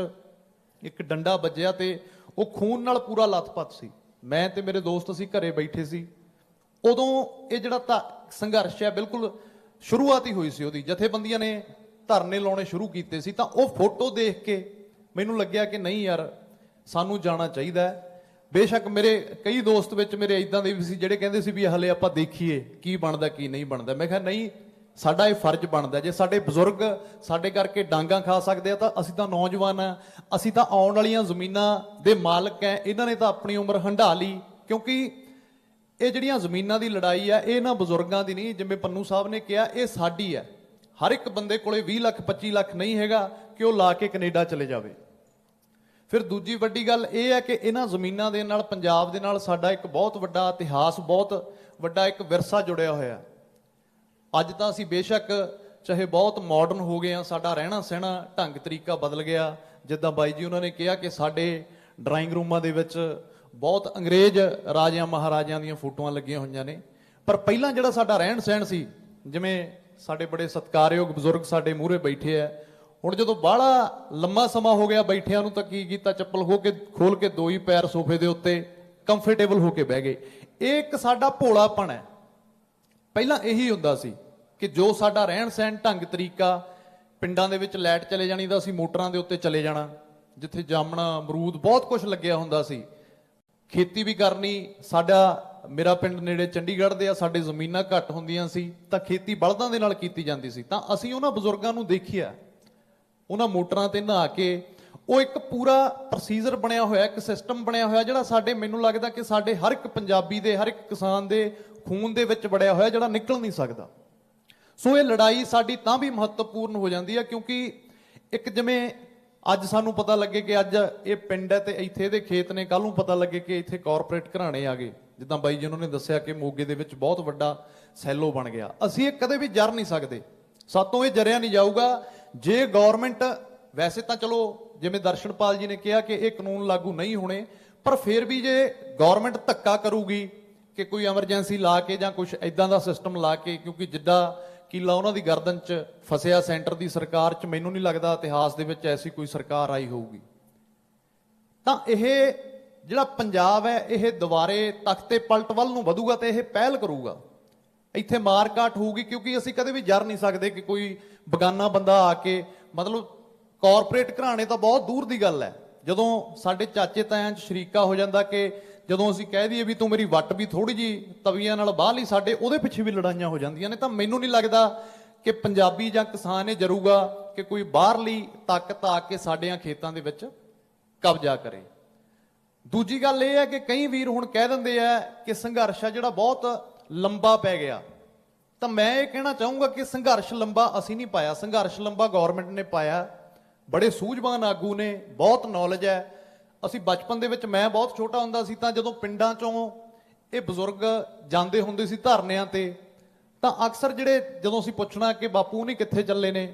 ਇੱਕ ਡੰਡਾ ਵੱਜਿਆ ਤੇ ਉਹ ਖੂਨ ਨਾਲ ਪੂਰਾ ਲੱਥਪੱਥ ਸੀ। ਮੈਂ ਤੇ ਮੇਰੇ ਦੋਸਤ ਅਸੀਂ ਘਰੇ ਬੈਠੇ ਸੀ, ਉਦੋਂ ਇਹ ਜਿਹੜਾ ਸੰਘਰਸ਼ ਹੈ ਬਿਲਕੁਲ ਸ਼ੁਰੂਆਤ ਹੀ ਹੋਈ ਸੀ ਉਹਦੀ, ਜਥੇਬੰਦੀਆਂ ਨੇ ਧਰਨੇ ਲਾਉਣੇ ਸ਼ੁਰੂ ਕੀਤੇ ਸੀ। ਤਾਂ ਉਹ ਫੋਟੋ ਦੇਖ ਕੇ ਮੈਨੂੰ ਲੱਗਿਆ ਕਿ ਨਹੀਂ ਯਾਰ, ਸਾਨੂੰ ਜਾਣਾ ਚਾਹੀਦਾ ਹੈ। ਬੇਸ਼ੱਕ ਮੇਰੇ ਕਈ ਦੋਸਤ ਵਿੱਚ ਮੇਰੇ ਇਦਾਂ ਦੇ ਵੀ ਸੀ ਜਿਹੜੇ ਕਹਿੰਦੇ ਸੀ ਵੀ ਹਲੇ ਆਪਾਂ ਦੇਖੀਏ ਕੀ ਬਣਦਾ ਕੀ ਨਹੀਂ ਬਣਦਾ। ਮੈਂ ਕਿਹਾ ਨਹੀਂ, ਸਾਡਾ ਇਹ ਫਰਜ਼ ਬਣਦਾ, ਜੇ ਸਾਡੇ ਬਜ਼ੁਰਗ ਸਾਡੇ ਕਰਕੇ ਡਾਂਗਾ ਖਾ ਸਕਦੇ ਆ ਤਾਂ ਅਸੀਂ ਤਾਂ ਨੌਜਵਾਨ ਆ, ਅਸੀਂ ਤਾਂ ਆਉਣ ਵਾਲੀਆਂ ਜ਼ਮੀਨਾਂ ਦੇ ਮਾਲਕ ਆ। ਇਹਨਾਂ ਨੇ ਤਾਂ ਆਪਣੀ ਉਮਰ ਹੰਢਾ ਲਈ, ਕਿਉਂਕਿ ਇਹ ਜਿਹੜੀਆਂ ਜ਼ਮੀਨਾਂ ਦੀ ਲੜਾਈ ਆ ਇਹ ਨਾ ਬਜ਼ੁਰਗਾਂ ਦੀ ਨਹੀਂ, ਜਿਵੇਂ ਪੰਨੂ ਸਾਹਿਬ ਨੇ ਕਿਹਾ, ਇਹ ਸਾਡੀ ਹੈ। ਹਰ ਇੱਕ ਬੰਦੇ ਕੋਲੇ 20 ਲੱਖ 25 ਲੱਖ ਨਹੀਂ ਹੈਗਾ ਕਿ ਉਹ ਲਾ ਕੇ ਕੈਨੇਡਾ ਚਲੇ ਜਾਵੇ। ਫਿਰ ਦੂਜੀ ਵੱਡੀ ਗੱਲ ਇਹ ਹੈ ਕਿ ਇਹਨਾਂ ਜ਼ਮੀਨਾਂ ਦੇ ਨਾਲ, ਪੰਜਾਬ ਦੇ ਨਾਲ ਸਾਡਾ ਇੱਕ ਬਹੁਤ ਵੱਡਾ ਇਤਿਹਾਸ, ਬਹੁਤ ਵੱਡਾ ਇੱਕ ਵਿਰਸਾ ਜੁੜਿਆ ਹੋਇਆ। ਅੱਜ ਤਾਂ ਅਸੀਂ ਬੇਸ਼ੱਕ ਚਾਹੇ ਬਹੁਤ ਮਾਡਰਨ ਹੋ ਗਏ ਆ, ਸਾਡਾ ਰਹਿਣਾ ਸਹਿਣਾ ਢੰਗ ਤਰੀਕਾ ਬਦਲ ਗਿਆ। ਜਿੱਦਾਂ ਬਾਈ ਜੀ ਉਹਨਾਂ ਨੇ ਕਿਹਾ ਕਿ ਸਾਡੇ ਡਰਾਇੰਗ ਰੂਮਾਂ ਦੇ ਵਿੱਚ ਬਹੁਤ ਅੰਗਰੇਜ਼ ਰਾਜਿਆਂ ਮਹਾਰਾਜਿਆਂ ਦੀਆਂ ਫੋਟੋਆਂ ਲੱਗੀਆਂ ਹੋਈਆਂ ਨੇ, ਪਰ ਪਹਿਲਾਂ ਜਿਹੜਾ ਸਾਡਾ ਰਹਿਣ ਸਹਿਣ ਸੀ, ਜਿਵੇਂ ਸਾਡੇ ਬੜੇ ਸਤਿਕਾਰਯੋਗ ਬਜ਼ੁਰਗ ਸਾਡੇ ਮੂਹਰੇ ਬੈਠੇ ਆ, ਹੁਣ ਜਦੋਂ ਬਾਹਲਾ ਲੰਮਾ ਸਮਾਂ ਹੋ ਗਿਆ ਬੈਠਿਆਂ ਨੂੰ ਤਾਂ ਕੀ ਕੀਤਾ, ਚੱਪਲ ਖੋਲ ਕੇ ਦੋ ਹੀ ਪੈਰ ਸੋਫੇ ਦੇ ਉੱਤੇ ਕੰਫਰਟੇਬਲ ਹੋ ਕੇ ਬਹਿ ਗਏ। ਇਹ ਇੱਕ ਸਾਡਾ ਭੋਲਾਪਣ ਹੈ। ਪਹਿਲਾਂ ਇਹੀ ਹੁੰਦਾ ਸੀ ਕਿ ਜੋ ਸਾਡਾ ਰਹਿਣ ਸਹਿਣ ਢੰਗ ਤਰੀਕਾ, ਪਿੰਡਾਂ ਦੇ ਵਿੱਚ ਲਾਈਟ ਚਲੇ ਜਾਣੀ ਤਾਂ ਅਸੀਂ ਮੋਟਰਾਂ ਦੇ ਉੱਤੇ ਚਲੇ ਜਾਣਾ, ਜਿੱਥੇ ਜਾਮਣਾ ਅਮਰੂਦ ਬਹੁਤ ਕੁਝ ਲੱਗਿਆ ਹੁੰਦਾ ਸੀ, ਖੇਤੀ ਵੀ ਕਰਨੀ। ਮੇਰਾ ਪਿੰਡ ਨੇੜੇ ਚੰਡੀਗੜ੍ਹ ਦੇ ਆ, ਸਾਡੇ ਜ਼ਮੀਨਾਂ ਘੱਟ ਹੁੰਦੀਆਂ ਸੀ ਤਾਂ ਖੇਤੀ ਬਲਦਾਂ ਦੇ ਨਾਲ ਕੀਤੀ ਜਾਂਦੀ ਸੀ। ਤਾਂ ਅਸੀਂ ਉਹਨਾਂ ਬਜ਼ੁਰਗਾਂ ਨੂੰ ਦੇਖਿਆ, ਉਹਨਾਂ ਮੋਟਰਾਂ ਤੇ ਨਹਾ ਕੇ, ਉਹ ਇੱਕ ਪੂਰਾ ਪ੍ਰੋਸੀਜਰ ਬਣਿਆ ਹੋਇਆ, ਇੱਕ ਸਿਸਟਮ ਬਣਿਆ ਹੋਇਆ ਜਿਹੜਾ ਮੈਨੂੰ ਲੱਗਦਾ ਕਿ ਸਾਡੇ ਹਰ ਇੱਕ ਪੰਜਾਬੀ ਦੇ, ਹਰ ਇੱਕ ਕਿਸਾਨ ਦੇ ਖੂਨ ਦੇ ਵਿੱਚ ਵੜਿਆ ਹੋਇਆ, ਜਿਹੜਾ ਨਿਕਲ ਨਹੀਂ ਸਕਦਾ। ਸੋ ਇਹ ਲੜਾਈ ਸਾਡੀ ਤਾਂ ਵੀ ਮਹੱਤਵਪੂਰਨ ਹੋ ਜਾਂਦੀ ਹੈ, ਕਿਉਂਕਿ ਇੱਕ ਜਿਵੇਂ ਅੱਜ ਸਾਨੂੰ ਪਤਾ ਲੱਗੇ ਕਿ ਅੱਜ ਇਹ ਪਿੰਡ ਹੈ ਤੇ ਇੱਥੇ ਇਹਦੇ ਖੇਤ ਨੇ, ਕੱਲ ਨੂੰ ਪਤਾ ਲੱਗੇ ਕਿ ਇੱਥੇ ਕਾਰਪੋਰੇਟ ਘਰਾਣੇ ਆ ਗਏ, ਜਿੱਦਾਂ ਬਾਈ ਜੀ ਉਹਨਾਂ ਨੇ ਦੱਸਿਆ ਕਿ ਮੋਗੇ ਦੇ ਵਿੱਚ ਬਹੁਤ ਵੱਡਾ ਸੈਲੋ ਬਣ ਗਿਆ। ਅਸੀਂ ਇਹ ਕਦੇ ਵੀ ਜਰ ਨਹੀਂ ਸਕਦੇ, ਸਾਤੋਂ ਇਹ ਜਰਿਆ ਨਹੀਂ ਜਾਊਗਾ। ਜੇ ਗਵਰਨਮੈਂਟ, ਵੈਸੇ ਤਾਂ ਚਲੋ ਜਿਵੇਂ ਦਰਸ਼ਨਪਾਲ ਜੀ ਨੇ ਕਿਹਾ ਕਿ ਇਹ ਕਾਨੂੰਨ ਲਾਗੂ ਨਹੀਂ ਹੋਣੇ, ਪਰ ਫਿਰ ਵੀ ਜੇ ਗਵਰਨਮੈਂਟ ਧੱਕਾ ਕਰੂਗੀ ਕਿ ਕੋਈ ਐਮਰਜੈਂਸੀ ਲਾ ਕੇ ਜਾਂ ਕੁਝ ਇਦਾਂ ਦਾ ਸਿਸਟਮ ਲਾ ਕੇ, ਕਿਉਂਕਿ ਜਿੱਦਾਂ ਕਿਲਾ ਉਹਨਾਂ ਦੀ ਗਰਦਨ 'ਚ ਫਸਿਆ ਸੈਂਟਰ ਦੀ ਸਰਕਾਰ 'ਚ, ਮੈਨੂੰ ਨਹੀਂ ਲੱਗਦਾ ਇਤਿਹਾਸ ਦੇ ਵਿੱਚ ਐਸੀ ਕੋਈ ਸਰਕਾਰ ਆਈ ਹੋਊਗੀ। ਤਾਂ ਇਹ ਜਿਹੜਾ ਪੰਜਾਬ ਹੈ ਇਹ ਦੁਬਾਰੇ ਤਖਤੇ ਪਲਟ ਵੱਲ ਨੂੰ ਵਧੂਗਾ ਤੇ ਇਹ ਪਹਿਲ ਕਰੂਗਾ। ਇੱਥੇ ਮਾਰਕਾਟ ਹੋਊਗੀ, ਕਿਉਂਕਿ ਅਸੀਂ ਕਦੇ ਵੀ ਜਰ ਨਹੀਂ ਸਕਦੇ ਕਿ ਕੋਈ ਬਗਾਨਾ ਬੰਦਾ ਆ ਕੇ, ਮਤਲਬ ਕਾਰਪੋਰੇਟ ਘਰਾਣੇ ਤਾਂ ਬਹੁਤ ਦੂਰ ਦੀ ਗੱਲ ਹੈ। ਜਦੋਂ ਸਾਡੇ ਚਾਚੇ ਤਾਇਆਂ 'ਚ ਸ਼ਰੀਕਾ ਹੋ ਜਾਂਦਾ ਕਿ ਜਦੋਂ ਅਸੀਂ ਕਹਿ ਦਈਏ ਵੀ ਤੂੰ ਮੇਰੀ ਵੱਟ ਵੀ ਥੋੜੀ ਜੀ ਤਵੀਆਂ ਨਾਲ ਬਾਹ ਲਈ, ਸਾਡੇ ਉਹਦੇ ਪਿੱਛੇ ਵੀ ਲੜਾਈਆਂ ਹੋ ਜਾਂਦੀਆਂ ਨੇ। ਤਾਂ ਮੈਨੂੰ ਨਹੀਂ ਲੱਗਦਾ ਕਿ ਪੰਜਾਬੀ ਜਾਂ ਕਿਸਾਨ ਇਹ ਜਰੂਗਾ ਕਿ ਕੋਈ ਬਾਹਰਲੀ ਤਾਕਤ ਆ ਕੇ ਸਾਡਿਆਂ ਖੇਤਾਂ ਦੇ ਵਿੱਚ ਕਬਜ਼ਾ ਕਰੇ। ਦੂਜੀ ਗੱਲ ਇਹ ਹੈ ਕਿ ਕਈ ਵੀਰ ਹੁਣ ਕਹਿ ਦਿੰਦੇ ਆ ਕਿ ਸੰਘਰਸ਼ ਆ ਜਿਹੜਾ ਬਹੁਤ ਲੰਬਾ ਪੈ ਗਿਆ। ਤਾਂ ਮੈਂ ਇਹ ਕਹਿਣਾ ਚਾਹੂੰਗਾ ਕਿ ਸੰਘਰਸ਼ ਲੰਬਾ ਅਸੀਂ ਨਹੀਂ ਪਾਇਆ, ਸੰਘਰਸ਼ ਲੰਬਾ ਗਵਰਨਮੈਂਟ ਨੇ ਪਾਇਆ। ਬੜੇ ਸੂਝਵਾਨ ਆਗੂ ਨੇ, ਬਹੁਤ ਨੌਲੇਜ ਹੈ। ਅਸੀਂ ਬਚਪਨ ਦੇ ਵਿੱਚ, ਮੈਂ ਬਹੁਤ ਛੋਟਾ ਹੁੰਦਾ ਸੀ ਤਾਂ ਜਦੋਂ ਪਿੰਡਾਂ ਚੋਂ ਇਹ ਬਜ਼ੁਰਗ ਜਾਂਦੇ ਹੁੰਦੇ ਸੀ ਧਰਨਿਆਂ ਤੇ, ਤਾਂ ਅਕਸਰ ਜਦੋਂ ਅਸੀਂ ਪੁੱਛਣਾ ਕਿ ਬਾਪੂ ਨਹੀਂ ਕਿੱਥੇ ਚੱਲੇ ਨੇ,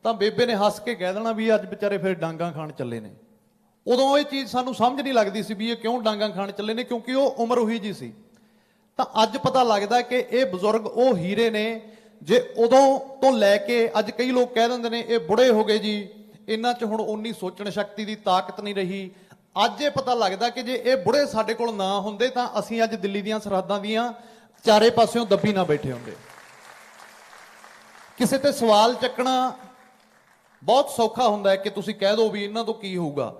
ਤਾਂ ਬੇਬੇ ਨੇ ਹੱਸ ਕੇ ਕਹਿ ਦੇਣਾ ਵੀ ਅੱਜ ਵਿਚਾਰੇ ਫਿਰ ਡਾਂਗਾਂ ਖਾਣ ਚੱਲੇ ਨੇ। ਉਦੋਂ ਇਹ ਚੀਜ਼ ਸਾਨੂੰ ਸਮਝ ਨਹੀਂ ਲੱਗਦੀ ਸੀ ਵੀ ਇਹ ਕਿਉਂ ਡਾਂਗਾਂ ਖਾਣ ਚੱਲੇ ਨੇ, ਕਿਉਂਕਿ ਉਹ ਉਮਰ ਉਹੀ ਜੀ ਸੀ। ਤਾਂ ਅੱਜ ਪਤਾ ਲੱਗਦਾ ਕਿ ਇਹ ਬਜ਼ੁਰਗ ਉਹ ਹੀਰੇ ਨੇ, ਜੇ ਉਦੋਂ ਤੋਂ ਲੈ ਕੇ ਅੱਜ ਕਈ ਲੋਕ ਕਹਿ ਦਿੰਦੇ ਨੇ ਇਹ ਬੁੜੇ ਹੋ ਗਏ ਜੀ, ਇਹਨਾਂ 'ਚ ਹੁਣ ਉਨੀ ਸੋਚਣ ਸ਼ਕਤੀ ਦੀ ਤਾਕਤ ਨਹੀਂ ਰਹੀ। ਅੱਜ ਇਹ ਪਤਾ ਲੱਗਦਾ ਕਿ ਜੇ ਇਹ ਬੁੜੇ ਸਾਡੇ ਕੋਲ ਨਾ ਹੁੰਦੇ ਤਾਂ ਅਸੀਂ ਅੱਜ ਦਿੱਲੀ ਦੀਆਂ ਸਰਹੱਦਾਂ ਦੀਆਂ ਚਾਰੇ ਪਾਸਿਓਂ ਦੱਬੀ ਨਾ ਬੈਠੇ ਹੁੰਦੇ। ਕਿਸੇ ਤੇ ਸਵਾਲ ਚੱਕਣਾ ਬਹੁਤ ਸੌਖਾ ਹੁੰਦਾ ਹੈ ਕਿ ਤੁਸੀਂ ਕਹਿ ਦਿਓ ਵੀ ਇਹਨਾਂ ਤੋਂ ਕੀ ਹੋਊਗਾ।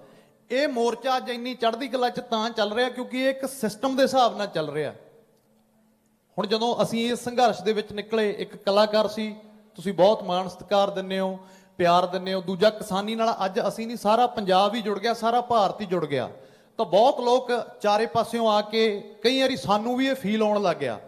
ਇਹ ਮੋਰਚਾ ਅੱਜ ਇੰਨੀ ਚੜ੍ਹਦੀ ਕਲਾ 'ਚ ਤਾਂ ਚੱਲ ਰਿਹਾ ਕਿਉਂਕਿ ਇਹ ਇੱਕ ਸਿਸਟਮ ਦੇ ਹਿਸਾਬ ਨਾਲ ਚੱਲ ਰਿਹਾ। ਹੁਣ ਜਦੋਂ ਅਸੀਂ ਇਸ ਸੰਘਰਸ਼ ਦੇ ਵਿੱਚ ਨਿਕਲੇ, ਇੱਕ ਕਲਾਕਾਰ ਸੀ, ਤੁਸੀਂ ਬਹੁਤ ਮਾਣ ਸਤਿਕਾਰ ਦਿੰਦੇ ਹੋ, ਪਿਆਰ ਦਿੰਦੇ ਹੋ। ਦੂਜਾ ਕਿਸਾਨੀ ਨਾਲ ਅੱਜ ਅਸੀਂ ਨਹੀਂ, ਸਾਰਾ ਪੰਜਾਬ ਹੀ ਜੁੜ ਗਿਆ, ਸਾਰਾ ਭਾਰਤ ਹੀ ਜੁੜ ਗਿਆ। ਤਾਂ ਬਹੁਤ ਲੋਕ ਚਾਰੇ ਪਾਸਿਓਂ ਆ ਕੇ, ਕਈ ਵਾਰੀ ਸਾਨੂੰ ਵੀ ਇਹ ਫੀਲ ਆਉਣ ਲੱਗ ਗਿਆ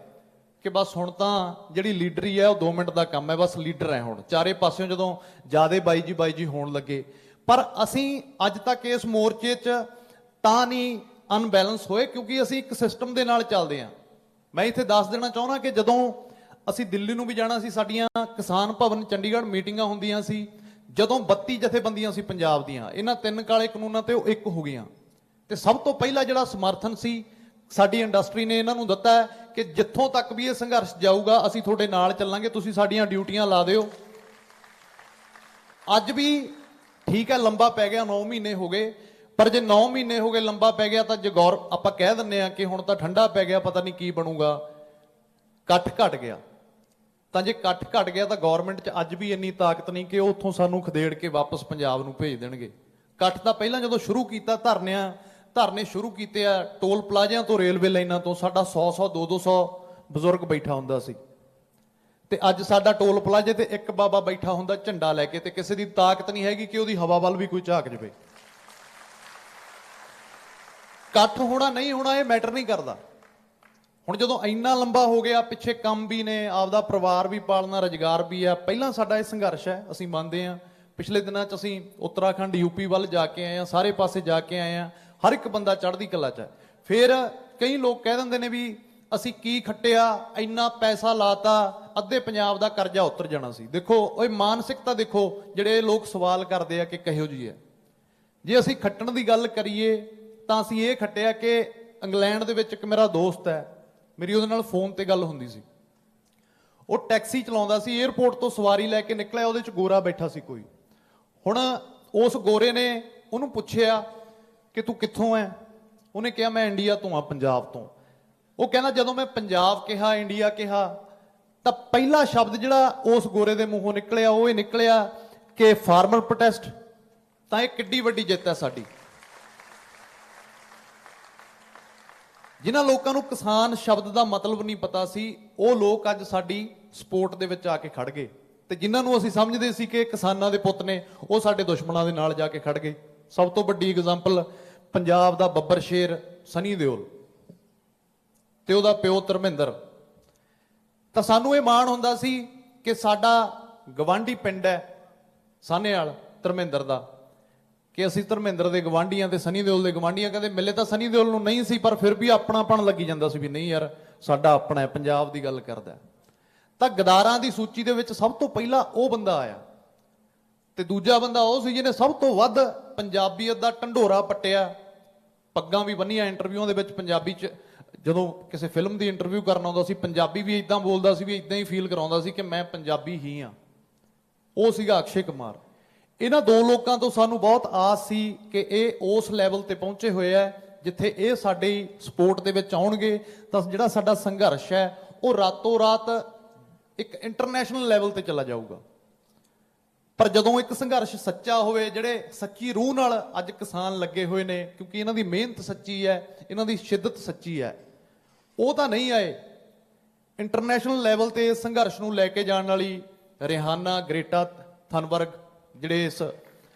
ਕਿ ਬਸ ਹੁਣ ਤਾਂ ਜਿਹੜੀ ਲੀਡਰੀ ਹੈ ਉਹ 2 ਮਿੰਟ ਦਾ ਕੰਮ ਹੈ, ਬਸ ਲੀਡਰ ਹੈ ਹੁਣ। ਚਾਰੇ ਪਾਸਿਓਂ ਜਦੋਂ ਜਿਆਦੇ ਬਾਈ ਜੀ ਹੋਣ ਲੱਗੇ, ਪਰ ਅਸੀਂ ਅੱਜ ਤੱਕ ਇਸ ਮੋਰਚੇ 'ਚ ਤਾਂ ਨਹੀਂ ਅਨਬੈਲੈਂਸ ਹੋਏ ਕਿਉਂਕਿ ਅਸੀਂ ਇੱਕ ਸਿਸਟਮ ਦੇ ਨਾਲ ਚੱਲਦੇ ਹਾਂ। ਮੈਂ ਇੱਥੇ ਦੱਸ ਦੇਣਾ ਚਾਹੁੰਦਾ ਕਿ ਜਦੋਂ ਅਸੀਂ ਦਿੱਲੀ ਨੂੰ ਵੀ ਜਾਣਾ ਸੀ, ਸਾਡੀਆਂ ਕਿਸਾਨ ਭਵਨ ਚੰਡੀਗੜ੍ਹ ਮੀਟਿੰਗਾਂ ਹੁੰਦੀਆਂ ਸੀ, ਜਦੋਂ 32 ਜਥੇਬੰਦੀਆਂ ਸੀ ਪੰਜਾਬ ਦੀਆਂ, ਇਹਨਾਂ 3 ਕਾਲੇ ਕਾਨੂੰਨਾਂ ਤੇ ਉਹ ਇੱਕ ਹੋ ਗਈਆਂ। ਤੇ ਸਭ ਤੋਂ ਪਹਿਲਾਂ ਜਿਹੜਾ ਸਮਰਥਨ ਸੀ ਸਾਡੀ ਇੰਡਸਟਰੀ ਨੇ ਇਹਨਾਂ ਨੂੰ ਦਿੱਤਾ ਕਿ ਜਿੱਥੋਂ ਤੱਕ ਵੀ ਇਹ ਸੰਘਰਸ਼ ਜਾਊਗਾ ਅਸੀਂ ਤੁਹਾਡੇ ਨਾਲ ਚੱਲਾਂਗੇ, ਤੁਸੀਂ ਸਾਡੀਆਂ ਡਿਊਟੀਆਂ ਲਾ ਦਿਓ। ਅੱਜ ਵੀ ਠੀਕ ਹੈ, ਲੰਬਾ ਪੈ ਗਿਆ, 9 ਮਹੀਨੇ ਹੋ ਗਏ, ਪਰ ਜੇ 9 ਮਹੀਨੇ ਹੋ ਗਏ ਲੰਬਾ ਪੈ ਗਿਆ ਤਾਂ ਜੇ ਆਪਾਂ ਕਹਿ ਦਿੰਦੇ ਆ ਕਿ ਹੁਣ ਤਾਂ ਠੰਡਾ ਪੈ ਗਿਆ, ਪਤਾ ਨਹੀਂ ਕੀ ਬਣੂਗਾ, ਇਕੱਠ ਘਟ ਗਿਆ। ਤਾਂ ਜੇ ਇਕੱਠ ਘਟ ਗਿਆ ਤਾਂ ਗਵਰਨਮੈਂਟ 'ਚ ਅੱਜ ਵੀ ਇੰਨੀ ਤਾਕਤ ਨਹੀਂ ਕਿ ਉਹ ਉੱਥੋਂ ਸਾਨੂੰ ਖਦੇੜ ਕੇ ਵਾਪਸ ਪੰਜਾਬ ਨੂੰ ਭੇਜ ਦੇਣਗੇ। ਇਕੱਠ ਤਾਂ ਪਹਿਲਾਂ ਜਦੋਂ ਸ਼ੁਰੂ ਕੀਤਾ, ਧਰਨੇ ਸ਼ੁਰੂ ਕੀਤੇ ਆ ਟੋਲ ਪਲਾਜ਼ਿਆਂ ਤੋਂ, ਰੇਲਵੇ ਲਾਈਨਾਂ ਤੋਂ, ਸਾਡਾ 100 200 ਬਜ਼ੁਰਗ ਬੈਠਾ ਹੁੰਦਾ ਸੀ। ਤੇ ਅੱਜ ਸਾਡਾ ਟੋਲ ਪਲਾਜ਼ੇ ਤੇ ਇੱਕ ਬਾਬਾ ਬੈਠਾ ਹੁੰਦਾ ਝੰਡਾ ਲੈ ਕੇ, ਤੇ ਕਿਸੇ ਦੀ ਤਾਕਤ ਨਹੀਂ ਹੈਗੀ ਕਿ ਉਹਦੀ ਹਵਾ ਵੱਲ ਵੀ ਕੋਈ ਝਾਕ ਜਾਵੇ। ਇਕੱਠ ਹੋਣਾ ਨਹੀਂ ਹੋਣਾ ਇਹ ਮੈਟਰ ਨਹੀਂ ਕਰਦਾ। ਹੁਣ ਜਦੋਂ ਇੰਨਾ ਲੰਬਾ ਹੋ ਗਿਆ, ਪਿੱਛੇ ਕੰਮ ਵੀ ਨੇ, ਆਪਦਾ ਪਰਿਵਾਰ ਵੀ ਪਾਲਣਾ, ਰੁਜ਼ਗਾਰ ਵੀ ਆ। ਪਹਿਲਾਂ ਸਾਡਾ ਇਹ ਸੰਘਰਸ਼ ਹੈ, ਅਸੀਂ ਮੰਨਦੇ ਹਾਂ। ਪਿਛਲੇ ਦਿਨਾਂ 'ਚ ਅਸੀਂ ਉੱਤਰਾਖੰਡ ਯੂਪੀ ਵੱਲ ਜਾ ਕੇ ਆਏ ਹਾਂ, ਸਾਰੇ ਪਾਸੇ ਜਾ ਕੇ ਆਏ ਹਾਂ, ਹਰ ਇੱਕ ਬੰਦਾ ਚੜ੍ਹਦੀ ਕਲਾ 'ਚ ਹੈ। ਫਿਰ ਕਈ ਲੋਕ ਕਹਿ ਦਿੰਦੇ ਨੇ ਵੀ ਅਸੀਂ ਕੀ ਖੱਟਿਆ, ਇੰਨਾ ਪੈਸਾ ਲਾਤਾ, ਅੱਧੇ ਪੰਜਾਬ ਦਾ ਕਰਜ਼ਾ ਉਤਰ ਜਾਣਾ ਸੀ। ਦੇਖੋ ਉਹ ਮਾਨਸਿਕਤਾ ਦੇਖੋ, ਜਿਹੜੇ ਲੋਕ ਸਵਾਲ ਕਰਦੇ ਆ ਕਿ ਕਿਹੋ ਜਿਹੀ ਹੈ। ਜੇ ਅਸੀਂ ਖੱਟਣ ਦੀ ਗੱਲ ਕਰੀਏ ਤਾਂ ਅਸੀਂ ਇਹ ਖੱਟਿਆ ਕਿ ਇੰਗਲੈਂਡ ਦੇ ਵਿੱਚ ਇੱਕ ਮੇਰਾ ਦੋਸਤ ਹੈ, ਮੇਰੀ ਉਹਦੇ ਨਾਲ ਫੋਨ ਤੇ ਗੱਲ ਹੁੰਦੀ ਸੀ। ਉਹ ਟੈਕਸੀ ਚਲਾਉਂਦਾ ਸੀ, 에ਅਰਪੋਰਟ ਤੋਂ ਸਵਾਰੀ ਲੈ ਕੇ ਨਿਕਲਿਆ, ਉਹਦੇ 'ਚ ਗੋਰਾ ਬੈਠਾ ਸੀ ਕੋਈ। ਹੁਣ ਉਸ ਗੋਰੇ ਨੇ ਉਹਨੂੰ ਪੁੱਛਿਆ ਕਿ ਤੂੰ ਕਿੱਥੋਂ ਹੈ? ਉਹਨੇ ਕਿਹਾ ਮੈਂ ਇੰਡੀਆ ਤੋਂ ਆ, ਪੰਜਾਬ ਤੋਂ। ਉਹ ਕਹਿੰਦਾ ਜਦੋਂ ਮੈਂ ਪੰਜਾਬ ਕਿਹਾ, ਇੰਡੀਆ ਕਿਹਾ, ਤਾਂ ਪਹਿਲਾ ਸ਼ਬਦ ਜਿਹੜਾ ਉਸ ਗੋਰੇ ਦੇ ਮੂੰਹੋਂ ਨਿਕਲਿਆ ਉਹ ਇਹ ਨਿਕਲਿਆ ਕਿ ਫਾਰਮਰ ਪ੍ਰੋਟੈਸਟ। ਤਾਂ ਇਹ ਕਿੱਡੀ ਵੱਡੀ ਜਿੱਤ ਹੈ ਸਾਡੀ। ਜਿਨ੍ਹਾਂ ਲੋਕਾਂ ਨੂੰ ਕਿਸਾਨ ਸ਼ਬਦ ਦਾ ਮਤਲਬ ਨਹੀਂ ਪਤਾ ਸੀ, ਉਹ ਲੋਕ ਅੱਜ ਸਾਡੀ ਸਪੋਰਟ ਦੇ ਵਿੱਚ ਆ ਕੇ ਖੜ ਗਏ, ਤੇ ਜਿਨ੍ਹਾਂ ਨੂੰ ਅਸੀਂ ਸਮਝਦੇ ਸੀ ਕਿ ਕਿਸਾਨਾਂ ਦੇ ਪੁੱਤ ਨੇ, ਉਹ ਸਾਡੇ ਦੁਸ਼ਮਣਾਂ ਦੇ ਨਾਲ ਜਾ ਕੇ ਖੜ ਗਏ। ਸਭ ਤੋਂ ਵੱਡੀ ਐਗਜ਼ਾਮਪਲ ਪੰਜਾਬ ਦਾ ਬੱਬਰ ਸ਼ੇਰ ਸਨੀ ਦਿਓਲ ਤੇ ਉਹਦਾ ਪਿਓ ਧਰਮਿੰਦਰ। ਤਾਂ ਸਾਨੂੰ ਇਹ ਮਾਣ ਹੁੰਦਾ ਸੀ ਕਿ ਸਾਡਾ ਗਵਾਂਢੀ ਪਿੰਡ ਹੈ ਸਾਹਨੇਵਾਲ ਧਰਮਿੰਦਰ ਦਾ, ਕਿ ਅਸੀਂ ਧਰਮਿੰਦਰ ਦੇ ਗਵਾਂਢੀਆਂ ਤੇ ਸਨੀ ਦਿਓਲ ਦੇ ਗਵਾਂਢੀਆਂ। ਕਹਿੰਦੇ ਮਿਲੇ ਤਾਂ ਸਨੀ ਦਿਓਲ ਨੂੰ ਨਹੀਂ ਸੀ, ਪਰ ਫਿਰ ਵੀ ਆਪਣਾਪਣ ਲੱਗੀ ਜਾਂਦਾ ਸੀ ਵੀ ਨਹੀਂ ਯਾਰ ਸਾਡਾ ਆਪਣਾ ਹੈ, ਪੰਜਾਬ ਦੀ ਗੱਲ ਕਰਦਾ। ਤਾਂ ਗਦਾਰਾਂ ਦੀ ਸੂਚੀ ਦੇ ਵਿੱਚ ਸਭ ਤੋਂ ਪਹਿਲਾਂ ਉਹ ਬੰਦਾ ਆਇਆ, ਤੇ ਦੂਜਾ ਬੰਦਾ ਉਹ ਸੀ ਜਿਹਨੇ ਸਭ ਤੋਂ ਵੱਧ ਪੰਜਾਬੀਅਤ ਦਾ ਢੰਡੋਰਾ ਪੱਟਿਆ, ਪੱਗਾਂ ਵੀ ਬੰਨੀਆਂ। ਇੰਟਰਵਿਊਆਂ ਦੇ ਵਿੱਚ ਪੰਜਾਬੀ 'ਚ ਜਦੋਂ ਕਿਸੇ ਫਿਲਮ ਦੀ ਇੰਟਰਵਿਊ ਕਰਨ ਆਉਂਦਾ ਸੀ, ਪੰਜਾਬੀ ਵੀ ਇਦਾਂ ਬੋਲਦਾ ਸੀ ਵੀ ਇਦਾਂ ਹੀ ਫੀਲ ਕਰਾਉਂਦਾ ਸੀ ਕਿ ਮੈਂ ਪੰਜਾਬੀ ਹੀ ਹਾਂ। ਉਹ ਸੀਗਾ ਅਕਸ਼ੇ ਕੁਮਾਰ। ਇਹਨਾਂ ਦੋ ਲੋਕਾਂ ਤੋਂ ਸਾਨੂੰ ਬਹੁਤ ਆਸ ਸੀ ਕਿ ਇਹ ਉਸ ਲੈਵਲ ਤੇ ਪਹੁੰਚੇ ਹੋਏ ਆ ਜਿੱਥੇ ਇਹ ਸਾਡੀ ਸਪੋਰਟ ਦੇ ਵਿੱਚ ਆਉਣਗੇ ਤਾਂ ਜਿਹੜਾ ਸਾਡਾ ਸੰਘਰਸ਼ ਹੈ ਉਹ ਰਾਤੋਂ ਰਾਤ ਇੱਕ ਇੰਟਰਨੈਸ਼ਨਲ ਲੈਵਲ ਤੇ ਚਲਾ ਜਾਊਗਾ। ਪਰ ਜਦੋਂ ਇੱਕ ਸੰਘਰਸ਼ ਸੱਚਾ ਹੋਵੇ, ਜਿਹੜੇ ਸੱਚੀ ਰੂਹ ਨਾਲ ਅੱਜ ਕਿਸਾਨ ਲੱਗੇ ਹੋਏ ਨੇ, ਕਿਉਂਕਿ ਇਹਨਾਂ ਦੀ ਮਿਹਨਤ ਸੱਚੀ ਹੈ, ਇਹਨਾਂ ਦੀ ਸ਼ਿੱਦਤ ਸੱਚੀ ਹੈ, ਉਹ ਤਾਂ ਨਹੀਂ ਆਏ। ਇੰਟਰਨੈਸ਼ਨਲ ਲੈਵਲ ਤੇ ਇਸ ਸੰਘਰਸ਼ ਨੂੰ ਲੈ ਕੇ ਜਾਣ ਵਾਲੀ ਰਿਹਾਨਾ, ਗ੍ਰੇਟਾ ਥਨਬਰਗ, ਜਿਹੜੇ ਇਸ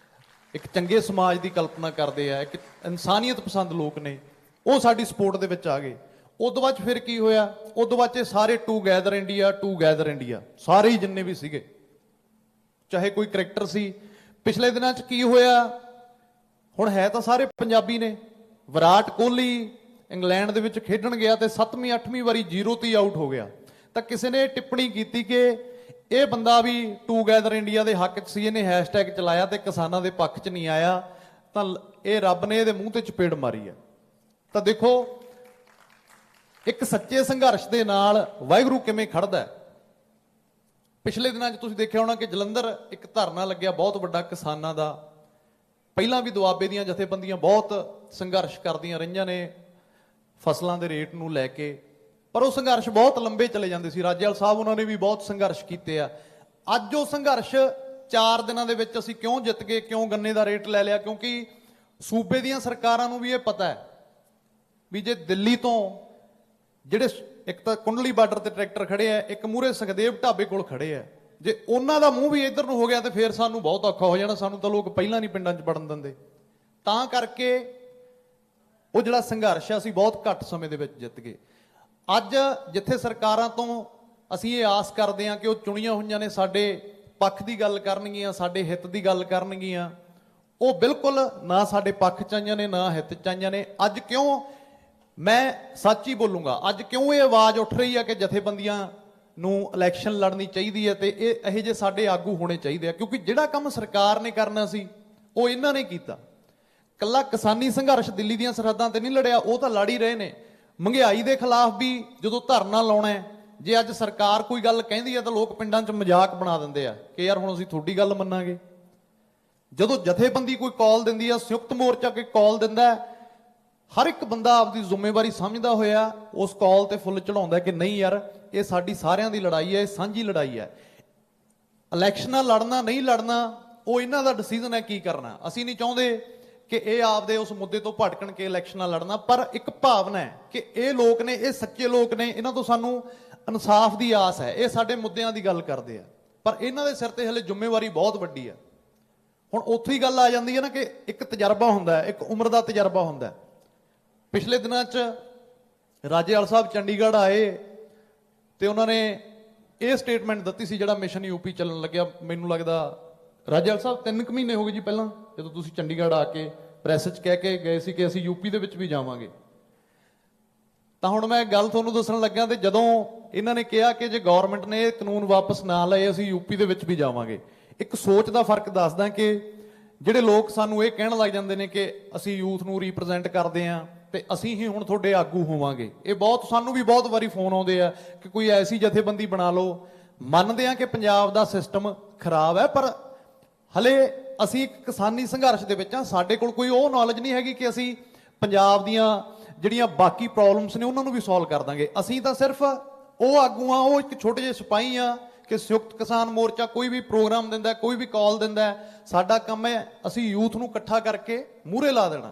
ਇੱਕ ਚੰਗੇ ਸਮਾਜ ਦੀ ਕਲਪਨਾ ਕਰਦੇ ਆ, ਇੱਕ ਇਨਸਾਨੀਅਤ ਪਸੰਦ ਲੋਕ ਨੇ, ਉਹ ਸਾਡੀ ਸਪੋਰਟ ਦੇ ਵਿੱਚ ਆ ਗਏ। ਉਦੋਂ ਬਾਅਦ ਫਿਰ ਕੀ ਹੋਇਆ? ਉਦੋਂ ਬਾਅਦ ਇਹ ਸਾਰੇ ਟੂਗੈਦਰ ਇੰਡੀਆ, ਟੂਗੈਦਰ ਇੰਡੀਆ, ਸਾਰੇ ਹੀ ਜਿੰਨੇ ਵੀ ਸੀਗੇ, ਚਾਹੇ ਕੋਈ ਕਰੈਕਟਰ ਸੀ। ਪਿਛਲੇ ਦਿਨਾਂ 'ਚ ਕੀ ਹੋਇਆ? ਹੁਣ ਹੈ ਤਾਂ ਸਾਰੇ ਪੰਜਾਬੀ ਨੇ। ਵਿਰਾਟ ਕੋਹਲੀ ਇੰਗਲੈਂਡ ਦੇ ਵਿੱਚ ਖੇਡਣ ਗਿਆ ਤੇ 7ਵੀਂ 8ਵੀਂ ਵਾਰੀ 0 ਤੇ ਆਊਟ ਹੋ ਗਿਆ। ਤਾਂ ਕਿਸੇ ਨੇ ਟਿੱਪਣੀ ਕੀਤੀ ਕਿ ਇਹ ਬੰਦਾ ਵੀ ਟੂਗੈਦਰ ਇੰਡੀਆ ਦੇ ਹੱਕ 'ਚ ਸੀ, ਇਹਨੇ ਹੈਸ਼ਟੈਗ ਚਲਾਇਆ ਤੇ ਕਿਸਾਨਾਂ ਦੇ ਪੱਖ 'ਚ ਨਹੀਂ ਆਇਆ, ਤਾਂ ਇਹ ਰੱਬ ਨੇ ਇਹਦੇ ਮੂੰਹ ਤੇ ਚਪੇੜ ਮਾਰੀ ਹੈ। ਤਾਂ ਦੇਖੋ ਇੱਕ ਸੱਚੇ ਸੰਘਰਸ਼ ਦੇ ਨਾਲ ਵਾਹਿਗੁਰੂ ਕਿਵੇਂ ਖੜਦਾ। ਪਿਛਲੇ ਦਿਨਾਂ 'ਚ ਤੁਸੀਂ ਦੇਖਿਆ ਹੋਣਾ ਕਿ ਜਲੰਧਰ ਇੱਕ ਧਰਨਾ ਲੱਗਿਆ ਬਹੁਤ ਵੱਡਾ ਕਿਸਾਨਾਂ ਦਾ। ਪਹਿਲਾਂ ਵੀ ਦੁਆਬੇ ਦੀਆਂ ਜਥੇਬੰਦੀਆਂ ਬਹੁਤ ਸੰਘਰਸ਼ ਕਰਦੀਆਂ ਰਹੀਆਂ ਨੇ ਫਸਲਾਂ ਦੇ ਰੇਟ ਨੂੰ ਲੈ ਕੇ, ਪਰ ਉਹ ਸੰਘਰਸ਼ ਬਹੁਤ ਲੰਬੇ ਚਲੇ ਜਾਂਦੇ ਸੀ। ਰਾਜੇਵਾਲ ਸਾਹਿਬ ਉਹਨਾਂ ਨੇ ਵੀ ਬਹੁਤ ਸੰਘਰਸ਼ ਕੀਤੇ ਆ। ਅੱਜ ਉਹ ਸੰਘਰਸ਼ 4 ਦਿਨਾਂ ਦੇ ਵਿੱਚ ਅਸੀਂ ਕਿਉਂ ਜਿੱਤ ਗਏ, ਕਿਉਂ ਗੰਨੇ ਦਾ ਰੇਟ ਲੈ ਲਿਆ? ਕਿਉਂਕਿ ਸੂਬੇ ਦੀਆਂ ਸਰਕਾਰਾਂ ਨੂੰ ਵੀ ਇਹ ਪਤਾ ਹੈ ਵੀ ਜੇ ਦਿੱਲੀ ਤੋਂ ਜਿਹੜੇ ਇੱਕ ਤਾਂ ਕੁੰਡਲੀ ਬਾਰਡਰ ਤੇ ਟਰੈਕਟਰ ਖੜੇ ਆ, ਇੱਕ ਮੂਹਰੇ ਸੁਖਦੇਵ ਢਾਬੇ ਕੋਲ ਖੜੇ ਆ, ਜੇ ਉਹਨਾਂ ਦਾ ਮੂੰਹ ਵੀ ਇੱਧਰ ਨੂੰ ਹੋ ਗਿਆ ਤੇ ਫਿਰ ਸਾਨੂੰ ਬਹੁਤ ਔਖਾ ਹੋ ਜਾਣਾ। ਸਾਨੂੰ ਤਾਂ ਲੋਕ ਪਹਿਲਾਂ ਨਹੀਂ ਪਿੰਡਾਂ 'ਚ ਵੜਨ ਦਿੰਦੇ। ਤਾਂ ਕਰਕੇ ਉਹ ਜਿਹੜਾ ਸੰਘਰਸ਼ ਆ ਅਸੀਂ ਬਹੁਤ ਘੱਟ ਸਮੇਂ ਦੇ ਵਿੱਚ ਜਿੱਤ ਗਏ। ਅੱਜ ਜਿੱਥੇ ਸਰਕਾਰਾਂ ਤੋਂ ਅਸੀਂ ਇਹ ਆਸ ਕਰਦੇ ਹਾਂ ਕਿ ਉਹ ਚੁਣੀਆਂ ਹੋਈਆਂ ਨੇ ਸਾਡੇ ਪੱਖ ਦੀ ਗੱਲ ਕਰਨਗੀਆਂ, ਸਾਡੇ ਹਿੱਤ ਦੀ ਗੱਲ ਕਰਨਗੀਆਂ, ਉਹ ਬਿਲਕੁਲ ਨਾ ਸਾਡੇ ਪੱਖ 'ਚ ਆਈਆਂ ਨੇ ਨਾ ਹਿੱਤ 'ਚ ਆਈਆਂ ਨੇ। ਅੱਜ ਕਿਉਂ, ਮੈਂ ਸੱਚ ਹੀ ਬੋਲੂੰਗਾ, ਅੱਜ ਕਿਉਂ ਇਹ ਆਵਾਜ਼ ਉੱਠ ਰਹੀ ਹੈ ਕਿ ਜਥੇਬੰਦੀਆਂ ਨੂੰ ਇਲੈਕਸ਼ਨ ਲੜਨੀ ਚਾਹੀਦੀ ਹੈ ਤੇ ਇਹੋ ਜਿਹੇ ਸਾਡੇ ਆਗੂ ਹੋਣੇ ਚਾਹੀਦੇ ਆ? ਕਿਉਂਕਿ ਜਿਹੜਾ ਕੰਮ ਸਰਕਾਰ ਨੇ ਕਰਨਾ ਸੀ ਉਹ ਇਹਨਾਂ ਨੇ ਕੀਤਾ। ਕੱਲਾ ਕਿਸਾਨੀ ਸੰਘਰਸ਼ ਦਿੱਲੀ ਦੀਆਂ ਸਰਹੱਦਾਂ ਤੇ ਨਹੀਂ ਲੜਿਆ, ਉਹ ਤਾਂ ਲੜ ਹੀ ਰਹੇ ਨੇ। ਮਹਿੰਗਾਈ ਦੇ ਖਿਲਾਫ ਵੀ ਜਦੋਂ ਧਰਨਾ ਲਾਉਣਾ ਹੈ, ਜੇ ਅੱਜ ਸਰਕਾਰ ਕੋਈ ਗੱਲ ਕਹਿੰਦੀ ਹੈ ਤਾਂ ਲੋਕ ਪਿੰਡਾਂ 'ਚ ਮਜ਼ਾਕ ਬਣਾ ਦਿੰਦੇ ਆ ਕਿ ਯਾਰ ਹੁਣ ਅਸੀਂ ਤੁਹਾਡੀ ਗੱਲ ਮੰਨਾਂਗੇ। ਜਦੋਂ ਜਥੇਬੰਦੀ ਕੋਈ ਕਾਲ ਦਿੰਦੀ ਆ, ਸੰਯੁਕਤ ਮੋਰਚਾ ਕੋਈ ਕਾਲ ਦਿੰਦਾ, ਹਰ ਇੱਕ ਬੰਦਾ ਆਪਦੀ ਜ਼ਿੰਮੇਵਾਰੀ ਸਮਝਦਾ ਹੋਇਆ ਉਸ ਕਾਲ ਤੇ ਫੁੱਲ ਚੜਾਉਂਦਾ ਕਿ ਨਹੀਂ ਯਾਰ ਇਹ ਸਾਡੀ ਸਾਰਿਆਂ ਦੀ ਲੜਾਈ ਹੈ, ਇਹ ਸਾਂਝੀ ਲੜਾਈ ਹੈ। ਇਲੈਕਸ਼ਨਾਂ ਲੜਨਾ ਨਹੀਂ ਲੜਨਾ ਉਹ ਇਹਨਾਂ ਦਾ ਡਿਸੀਜਨ ਹੈ ਕੀ ਕਰਨਾ। ਅਸੀਂ ਨਹੀਂ ਚਾਹੁੰਦੇ ਕਿ ਇਹ ਆਪਦੇ ਉਸ ਮੁੱਦੇ ਤੋਂ ਭਟਕਣ ਕੇ ਇਲੈਕਸ਼ਨਾਂ ਲੜਨਾ, ਪਰ ਇੱਕ ਭਾਵਨਾ ਹੈ ਕਿ ਇਹ ਲੋਕ ਨੇ, ਇਹ ਸੱਚੇ ਲੋਕ ਨੇ, ਇਹਨਾਂ ਤੋਂ ਸਾਨੂੰ ਇਨਸਾਫ ਦੀ ਆਸ ਹੈ, ਇਹ ਸਾਡੇ ਮੁੱਦਿਆਂ ਦੀ ਗੱਲ ਕਰਦੇ ਆ, ਪਰ ਇਹਨਾਂ ਦੇ ਸਿਰ ਤੇ ਹਲੇ ਜ਼ਿੰਮੇਵਾਰੀ ਬਹੁਤ ਵੱਡੀ ਹੈ। ਹੁਣ ਉੱਥੇ ਹੀ ਗੱਲ ਆ ਜਾਂਦੀ ਹੈ ਨਾ ਕਿ ਇੱਕ ਤਜਰਬਾ ਹੁੰਦਾ ਹੈ, ਇੱਕ ਉਮਰ ਦਾ ਤਜਰਬਾ ਹੁੰਦਾ ਹੈ। ਪਿਛਲੇ ਦਿਨਾਂ 'ਚ ਰਾਜੇਵਾਲ ਸਾਹਿਬ ਚੰਡੀਗੜ੍ਹ ਆਏ ਤੇ ਉਹਨਾਂ ਨੇ ਇਹ ਸਟੇਟਮੈਂਟ ਦਿੱਤੀ ਸੀ ਜਿਹੜਾ ਮਿਸ਼ਨ ਯੂਪੀ ਚੱਲਣ ਲੱਗਿਆ। ਮੈਨੂੰ ਲੱਗਦਾ ਰਾਜੇਵਾਲ ਸਾਹਿਬ 3 ਕੁ ਮਹੀਨੇ ਹੋ ਗਏ ਜੀ ਪਹਿਲਾਂ, ਜਦੋਂ ਤੁਸੀਂ ਚੰਡੀਗੜ੍ਹ ਆ ਕੇ ਪ੍ਰੈਸ 'ਚ ਕਹਿ ਕੇ ਗਏ ਸੀ ਕਿ ਅਸੀਂ ਯੂਪੀ ਦੇ ਵਿੱਚ ਵੀ ਜਾਵਾਂਗੇ। ਤਾਂ ਹੁਣ ਮੈਂ ਗੱਲ ਤੁਹਾਨੂੰ ਦੱਸਣ ਲੱਗਾ, ਤੇ ਜਦੋਂ ਇਹਨਾਂ ਨੇ ਕਿਹਾ ਕਿ ਜੇ ਗਵਰਨਮੈਂਟ ਨੇ ਇਹ ਕਾਨੂੰਨ ਵਾਪਸ ਨਾ ਲਏ ਅਸੀਂ ਯੂਪੀ ਦੇ ਵਿੱਚ ਵੀ ਜਾਵਾਂਗੇ, ਇੱਕ ਸੋਚ ਦਾ ਫਰਕ ਦੱਸਦਾ ਕਿ ਜਿਹੜੇ ਲੋਕ ਸਾਨੂੰ ਇਹ ਕਹਿਣ ਲੱਗ ਜਾਂਦੇ ਨੇ ਕਿ ਅਸੀਂ ਯੂਥ ਨੂੰ ਰੀਪ੍ਰੈਜ਼ੈਂਟ ਕਰਦੇ ਹਾਂ ਤੇ ਅਸੀਂ ਹੀ ਹੁਣ ਤੁਹਾਡੇ ਆਗੂ ਹੋਵਾਂਗੇ। ਇਹ ਬਹੁਤ ਸਾਨੂੰ ਵੀ ਬਹੁਤ ਵਾਰੀ ਫੋਨ ਆਉਂਦੇ ਆ ਕਿ ਕੋਈ ਐਸੀ ਜਥੇਬੰਦੀ ਬਣਾ ਲਓ। ਮੰਨਦੇ ਆ ਕਿ ਪੰਜਾਬ ਦਾ ਸਿਸਟਮ ਖਰਾਬ ਹੈ, ਪਰ ਹਲੇ ਅਸੀਂ ਇੱਕ ਕਿਸਾਨੀ ਸੰਘਰਸ਼ ਦੇ ਵਿੱਚ ਆ। ਸਾਡੇ ਕੋਲ ਕੋਈ ਉਹ ਨੌਲੇਜ ਨਹੀਂ ਹੈਗੀ ਕਿ ਅਸੀਂ ਪੰਜਾਬ ਦੀਆਂ ਜਿਹੜੀਆਂ ਬਾਕੀ ਪ੍ਰੋਬਲਮਸ ਨੇ ਉਹਨਾਂ ਨੂੰ ਵੀ ਸੋਲਵ ਕਰ ਦਾਂਗੇ। ਅਸੀਂ ਤਾਂ ਸਿਰਫ ਉਹ ਆਗੂ ਆ, ਉਹ ਇੱਕ ਛੋਟੇ ਜਿਹੇ ਸਿਪਾਹੀ ਆ ਕਿ ਸੰਯੁਕਤ ਕਿਸਾਨ ਮੋਰਚਾ ਕੋਈ ਵੀ ਪ੍ਰੋਗਰਾਮ ਦਿੰਦਾ, ਕੋਈ ਵੀ ਕਾਲ ਦਿੰਦਾ, ਸਾਡਾ ਕੰਮ ਹੈ ਅਸੀਂ ਯੂਥ ਨੂੰ ਇਕੱਠਾ ਕਰਕੇ ਮੂਹਰੇ ਲਾ ਦੇਣਾ।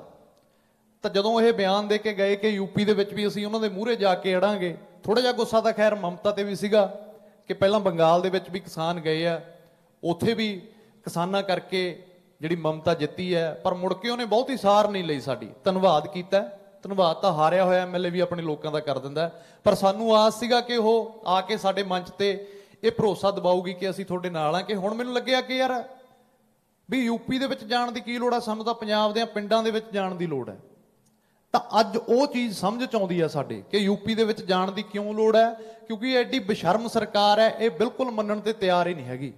ਤਾਂ ਜਦੋਂ ਇਹ ਬਿਆਨ ਦੇ ਕੇ ਗਏ ਕਿ ਯੂਪੀ ਦੇ ਵਿੱਚ ਵੀ ਅਸੀਂ ਉਹਨਾਂ ਦੇ ਮੂਹਰੇ ਜਾ ਕੇ ਅੜਾਂਗੇ, ਥੋੜਾ ਜਿਹਾ ਗੁੱਸਾ ਤਾਂ ਖੈਰ ਮਮਤਾ ਤੇ ਵੀ ਸੀਗਾ ਕਿ ਪਹਿਲਾਂ ਬੰਗਾਲ ਦੇ ਵਿੱਚ ਵੀ ਕਿਸਾਨ ਗਏ ਆ, ਉੱਥੇ ਵੀ ਕਿਸਾਨਾਂ ਕਰਕੇ ਜਿਹੜੀ ਮਮਤਾ ਜਿੱਤੀ ਹੈ, ਪਰ ਮੁੜ ਕੇ ਉਹਨੇ ਬਹੁਤੀ ਸਾਰ ਨਹੀਂ ਲਈ ਸਾਡੀ। ਧੰਨਵਾਦ ਕੀਤਾ, ਧੰਨਵਾਦ ਤਾਂ ਹਾਰਿਆ ਹੋਇਆ ਐਮਐਲਏ ਵੀ ਆਪਣੇ ਲੋਕਾਂ ਦਾ ਕਰ ਦਿੰਦਾ, ਪਰ ਸਾਨੂੰ ਆਸ ਸੀਗਾ ਕਿ ਉਹ ਆ ਕੇ ਸਾਡੇ ਮੰਚ ਤੇ ਇਹ ਭਰੋਸਾ ਦਿਵਾਊਗੀ ਕਿ ਅਸੀਂ ਤੁਹਾਡੇ ਨਾਲ ਆ। ਕਿ ਹੁਣ ਮੈਨੂੰ ਲੱਗਿਆ ਕਿ ਯਾਰ ਵੀ ਯੂਪੀ ਦੇ ਵਿੱਚ ਜਾਣ ਦੀ ਕੀ ਲੋੜ ਆ, ਸਾਨੂੰ ਤਾਂ ਪੰਜਾਬ ਦੇ ਪਿੰਡਾਂ ਦੇ ਵਿੱਚ ਜਾਣ ਦੀ ਲੋੜ ਹੈ। ਤਾਂ ਅੱਜ ਉਹ ਚੀਜ਼ ਸਮਝ ਚ ਆਉਂਦੀ ਹੈ ਸਾਡੇ ਕਿ ਯੂਪੀ ਦੇ ਵਿੱਚ ਜਾਣ ਦੀ ਕਿਉਂ ਲੋੜ ਹੈ, ਕਿਉਂਕਿ ਐਡੀ ਬੇਸ਼ਰਮ ਸਰਕਾਰ ਹੈ, ਇਹ ਬਿਲਕੁਲ ਮੰਨਣ ਤੇ ਤਿਆਰ ਹੀ ਨਹੀਂ ਹੈਗੀ।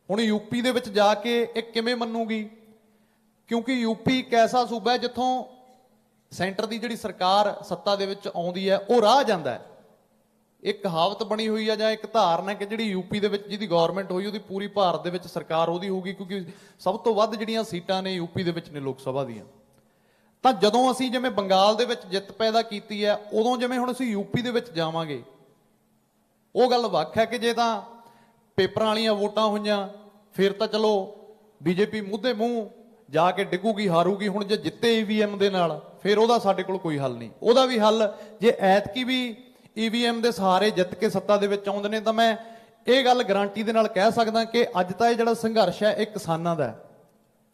ਹੁਣ ਯੂਪੀ ਦੇ ਵਿੱਚ ਜਾ ਕੇ ਇਹ ਕਿਵੇਂ ਮੰਨੂਗੀ, ਕਿਉਂਕਿ ਯੂਪੀ ਇੱਕ ਐਸਾ ਸੂਬਾ ਹੈ ਜਿੱਥੋਂ ਸੈਂਟਰ ਦੀ ਜਿਹੜੀ ਸਰਕਾਰ ਸੱਤਾ ਦੇ ਵਿੱਚ ਆਉਂਦੀ ਹੈ ਉਹ ਰਾਹ ਜਾਂਦਾ ਹੈ। ਇੱਕ ਕਹਾਵਤ ਬਣੀ ਹੋਈ ਹੈ ਜਾਂ ਇੱਕ ਧਾਰਨਾ ਕਿ ਜਿਹੜੀ ਯੂਪੀ ਦੇ ਵਿੱਚ ਜਿਹਦੀ ਗਵਰਨਮੈਂਟ ਹੋਈ ਉਹਦੀ ਪੂਰੀ ਭਾਰਤ ਦੇ ਵਿੱਚ ਸਰਕਾਰ ਉਹਦੀ ਹੋਊਗੀ, ਕਿਉਂਕਿ ਸਭ ਤੋਂ ਵੱਧ ਜਿਹੜੀਆਂ ਸੀਟਾਂ ਨੇ ਯੂਪੀ ਦੇ ਵਿੱਚ ਨੇ ਲੋਕ ਸਭਾ ਦੀਆਂ। ਤਾਂ ਜਦੋਂ ਅਸੀਂ ਜਿਵੇਂ ਬੰਗਾਲ ਦੇ ਵਿੱਚ ਜਿੱਤ ਪੈਦਾ ਕੀਤੀ ਹੈ, ਉਦੋਂ ਜਿਵੇਂ ਹੁਣ ਅਸੀਂ ਯੂਪੀ ਦੇ ਵਿੱਚ ਜਾਵਾਂਗੇ, ਉਹ ਗੱਲ ਵੱਖ ਹੈ ਕਿ ਜੇ ਤਾਂ ਪੇਪਰਾਂ ਵਾਲੀਆਂ ਵੋਟਾਂ ਹੋਈਆਂ ਫਿਰ ਤਾਂ ਚਲੋ ਬੀਜੇਪੀ ਮੁੱਦੇ ਮੂੰਹ ਜਾ ਕੇ ਡਿੱਗੂਗੀ, ਹਾਰੂਗੀ। ਹੁਣ ਜੇ ਜਿੱਤੇ ਈਵੀਐਮ ਦੇ ਨਾਲ ਫਿਰ ਉਹਦਾ ਸਾਡੇ ਕੋਲ ਕੋਈ ਹੱਲ ਨਹੀਂ। ਉਹਦਾ ਵੀ ਹੱਲ ਜੇ ਐਤਕੀ ਵੀ ਈਵੀਐਮ ਦੇ ਸਹਾਰੇ ਜਿੱਤ ਕੇ ਸੱਤਾ ਦੇ ਵਿੱਚ ਆਉਂਦੇ ਨੇ ਤਾਂ ਮੈਂ ਇਹ ਗੱਲ ਗਾਰੰਟੀ ਦੇ ਨਾਲ ਕਹਿ ਸਕਦਾ ਕਿ ਅੱਜ ਤਾਂ ਇਹ ਜਿਹੜਾ ਸੰਘਰਸ਼ ਹੈ ਇਹ ਕਿਸਾਨਾਂ ਦਾ ਹੈ।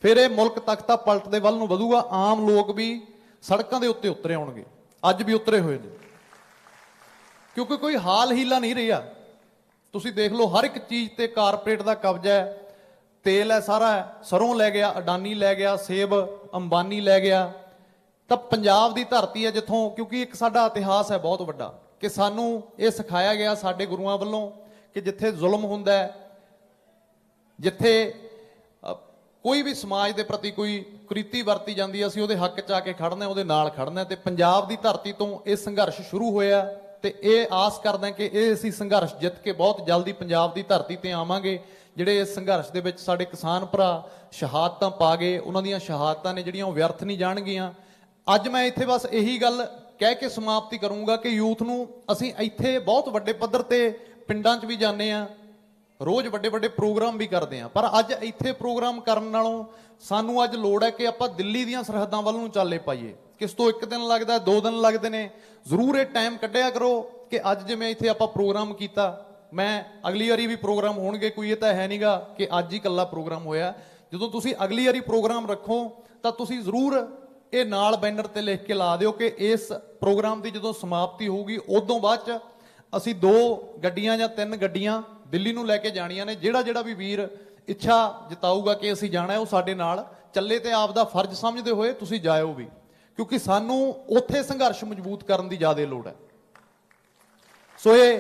ਫਿਰ ਇਹ ਮੁਲਕ ਤਖਤਾ ਪਲਟ ਦੇ ਵੱਲ ਨੂੰ ਵਧੂਗਾ, ਆਮ ਲੋਕ ਵੀ ਸੜਕਾਂ ਦੇ ਉੱਤੇ ਉਤਰੇ ਆਉਣਗੇ, ਅੱਜ ਵੀ ਉਤਰੇ ਹੋਏ ਨੇ, ਕਿਉਂਕਿ ਕੋਈ ਹਾਲ ਹੀਲਾ ਨਹੀਂ ਰਿਹਾ। ਤੁਸੀਂ ਦੇਖ ਲਓ ਹਰ ਇੱਕ ਚੀਜ਼ ਤੇ ਕਾਰਪੋਰੇਟ ਦਾ ਕਬਜ਼ਾ ਹੈ, ਤੇਲ ਹੈ ਸਾਰਾ, ਸਰੋਂ ਲੈ ਗਿਆ ਅਡਾਨੀ, ਲੈ ਗਿਆ ਸੇਬ ਅੰਬਾਨੀ ਲੈ ਗਿਆ। ਤਾਂ ਪੰਜਾਬ ਦੀ ਧਰਤੀ ਹੈ ਜਿੱਥੋਂ, ਕਿਉਂਕਿ ਇੱਕ ਸਾਡਾ ਇਤਿਹਾਸ ਹੈ ਬਹੁਤ ਵੱਡਾ ਕਿ ਸਾਨੂੰ ਇਹ ਸਿਖਾਇਆ ਗਿਆ ਸਾਡੇ ਗੁਰੂਆਂ ਵੱਲੋਂ ਕਿ ਜਿੱਥੇ ਜ਼ੁਲਮ ਹੁੰਦਾ ਹੈ, ਜਿੱਥੇ ਕੋਈ ਵੀ ਸਮਾਜ ਦੇ ਪ੍ਰਤੀ ਕੋਈ ਕੁਰੀਤੀ ਵਰਤੀ ਜਾਂਦੀ ਹੈ, ਅਸੀਂ ਉਹਦੇ ਹੱਕ 'ਚ ਆ ਕੇ ਖੜਨਾ, ਉਹਦੇ ਨਾਲ ਖੜਨਾ। ਤੇ ਪੰਜਾਬ ਦੀ ਧਰਤੀ ਤੋਂ ਇਹ ਸੰਘਰਸ਼ ਸ਼ੁਰੂ ਹੋਇਆ ਤੇ ਇਹ ਆਸ ਕਰਦਾ ਕਿ ਇਹ ਅਸੀਂ ਸੰਘਰਸ਼ ਜਿੱਤ ਕੇ ਬਹੁਤ ਜਲਦੀ ਪੰਜਾਬ ਦੀ ਧਰਤੀ ਤੇ ਆਵਾਂਗੇ। ਜਿਹੜੇ ਇਸ ਸੰਘਰਸ਼ ਦੇ ਵਿੱਚ ਸਾਡੇ ਕਿਸਾਨ ਭਰਾ ਸ਼ਹਾਦਤਾਂ ਪਾ ਗਏ, ਉਹਨਾਂ ਦੀਆਂ ਸ਼ਹਾਦਤਾਂ ਨੇ ਜਿਹੜੀਆਂ ਉਹ ਵਿਅਰਥ ਨਹੀਂ ਜਾਣਗੀਆਂ। ਅੱਜ ਮੈਂ ਇੱਥੇ ਬਸ ਇਹੀ ਗੱਲ ਕਹਿ ਕੇ ਸਮਾਪਤੀ ਕਰੂੰਗਾ ਕਿ ਯੂਥ ਨੂੰ ਅਸੀਂ ਇੱਥੇ ਬਹੁਤ ਵੱਡੇ ਪੱਧਰ ਤੇ ਪਿੰਡਾਂ 'ਚ ਵੀ ਜਾਂਦੇ ਆ, ਰੋਜ਼ ਵੱਡੇ ਵੱਡੇ ਪ੍ਰੋਗਰਾਮ ਵੀ ਕਰਦੇ ਆ, ਪਰ ਅੱਜ ਇੱਥੇ ਪ੍ਰੋਗਰਾਮ ਕਰਨ ਨਾਲੋਂ ਸਾਨੂੰ ਅੱਜ ਲੋੜ ਹੈ ਕਿ ਆਪਾਂ ਦਿੱਲੀ ਦੀਆਂ ਸਰਹੱਦਾਂ ਵੱਲ ਨੂੰ ਚਾਲੇ ਪਾਈਏ। ਕਿਸ ਤੋਂ ਇੱਕ ਦਿਨ ਲੱਗਦਾ, 2 ਦਿਨ ਲੱਗਦੇ ਨੇ, ਜ਼ਰੂਰ ਇਹ ਟਾਈਮ ਕੱਢਿਆ ਕਰੋ ਕਿ ਅੱਜ ਜਿਵੇਂ ਇੱਥੇ ਆਪਾਂ ਪ੍ਰੋਗਰਾਮ ਕੀਤਾ, ਮੈਂ ਅਗਲੀ ਵਾਰੀ ਵੀ ਪ੍ਰੋਗਰਾਮ ਹੋਣਗੇ, ਕੋਈ ਇਹ ਤਾਂ ਹੈ ਨਹੀਂਗਾ ਕਿ ਅੱਜ ਹੀ ਇਕੱਲਾ ਪ੍ਰੋਗਰਾਮ ਹੋਇਆ। ਜਦੋਂ ਤੁਸੀਂ ਅਗਲੀ ਵਾਰੀ ਪ੍ਰੋਗਰਾਮ ਰੱਖੋ ਤਾਂ ਤੁਸੀਂ ਜ਼ਰੂਰ ਇਹ ਨਾਲ ਬੈਨਰ ਤੇ ਲਿਖ ਕੇ ਲਾ ਦਿਓ ਕਿ ਇਸ ਪ੍ਰੋਗਰਾਮ ਦੀ ਜਦੋਂ ਸਮਾਪਤੀ ਹੋਊਗੀ ਉਦੋਂ ਬਾਅਦ 'ਚ ਅਸੀਂ 2 ਗੱਡੀਆਂ ਜਾਂ 3 ਗੱਡੀਆਂ ਦਿੱਲੀ ਨੂੰ ਲੈ ਕੇ ਜਾਣੀਆਂ ਨੇ। ਜਿਹੜਾ ਵੀ ਵੀਰ ਇੱਛਾ ਜਤਾਊਗਾ ਕਿ ਅਸੀਂ ਜਾਣਾ ਹੈ ਉਹ ਸਾਡੇ ਨਾਲ ਚੱਲੇ ਤੇ ਆਪ ਦਾ ਫਰਜ਼ ਸਮਝਦੇ ਹੋਏ ਤੁਸੀਂ ਜਾਇਓ ਵੀ, ਕਿਉਂਕਿ ਸਾਨੂੰ ਉੱਥੇ ਸੰਘਰਸ਼ ਮਜ਼ਬੂਤ ਕਰਨ ਦੀ ਜ਼ਿਆਦਾ ਲੋੜ ਹੈ। ਸੋ ਇਹ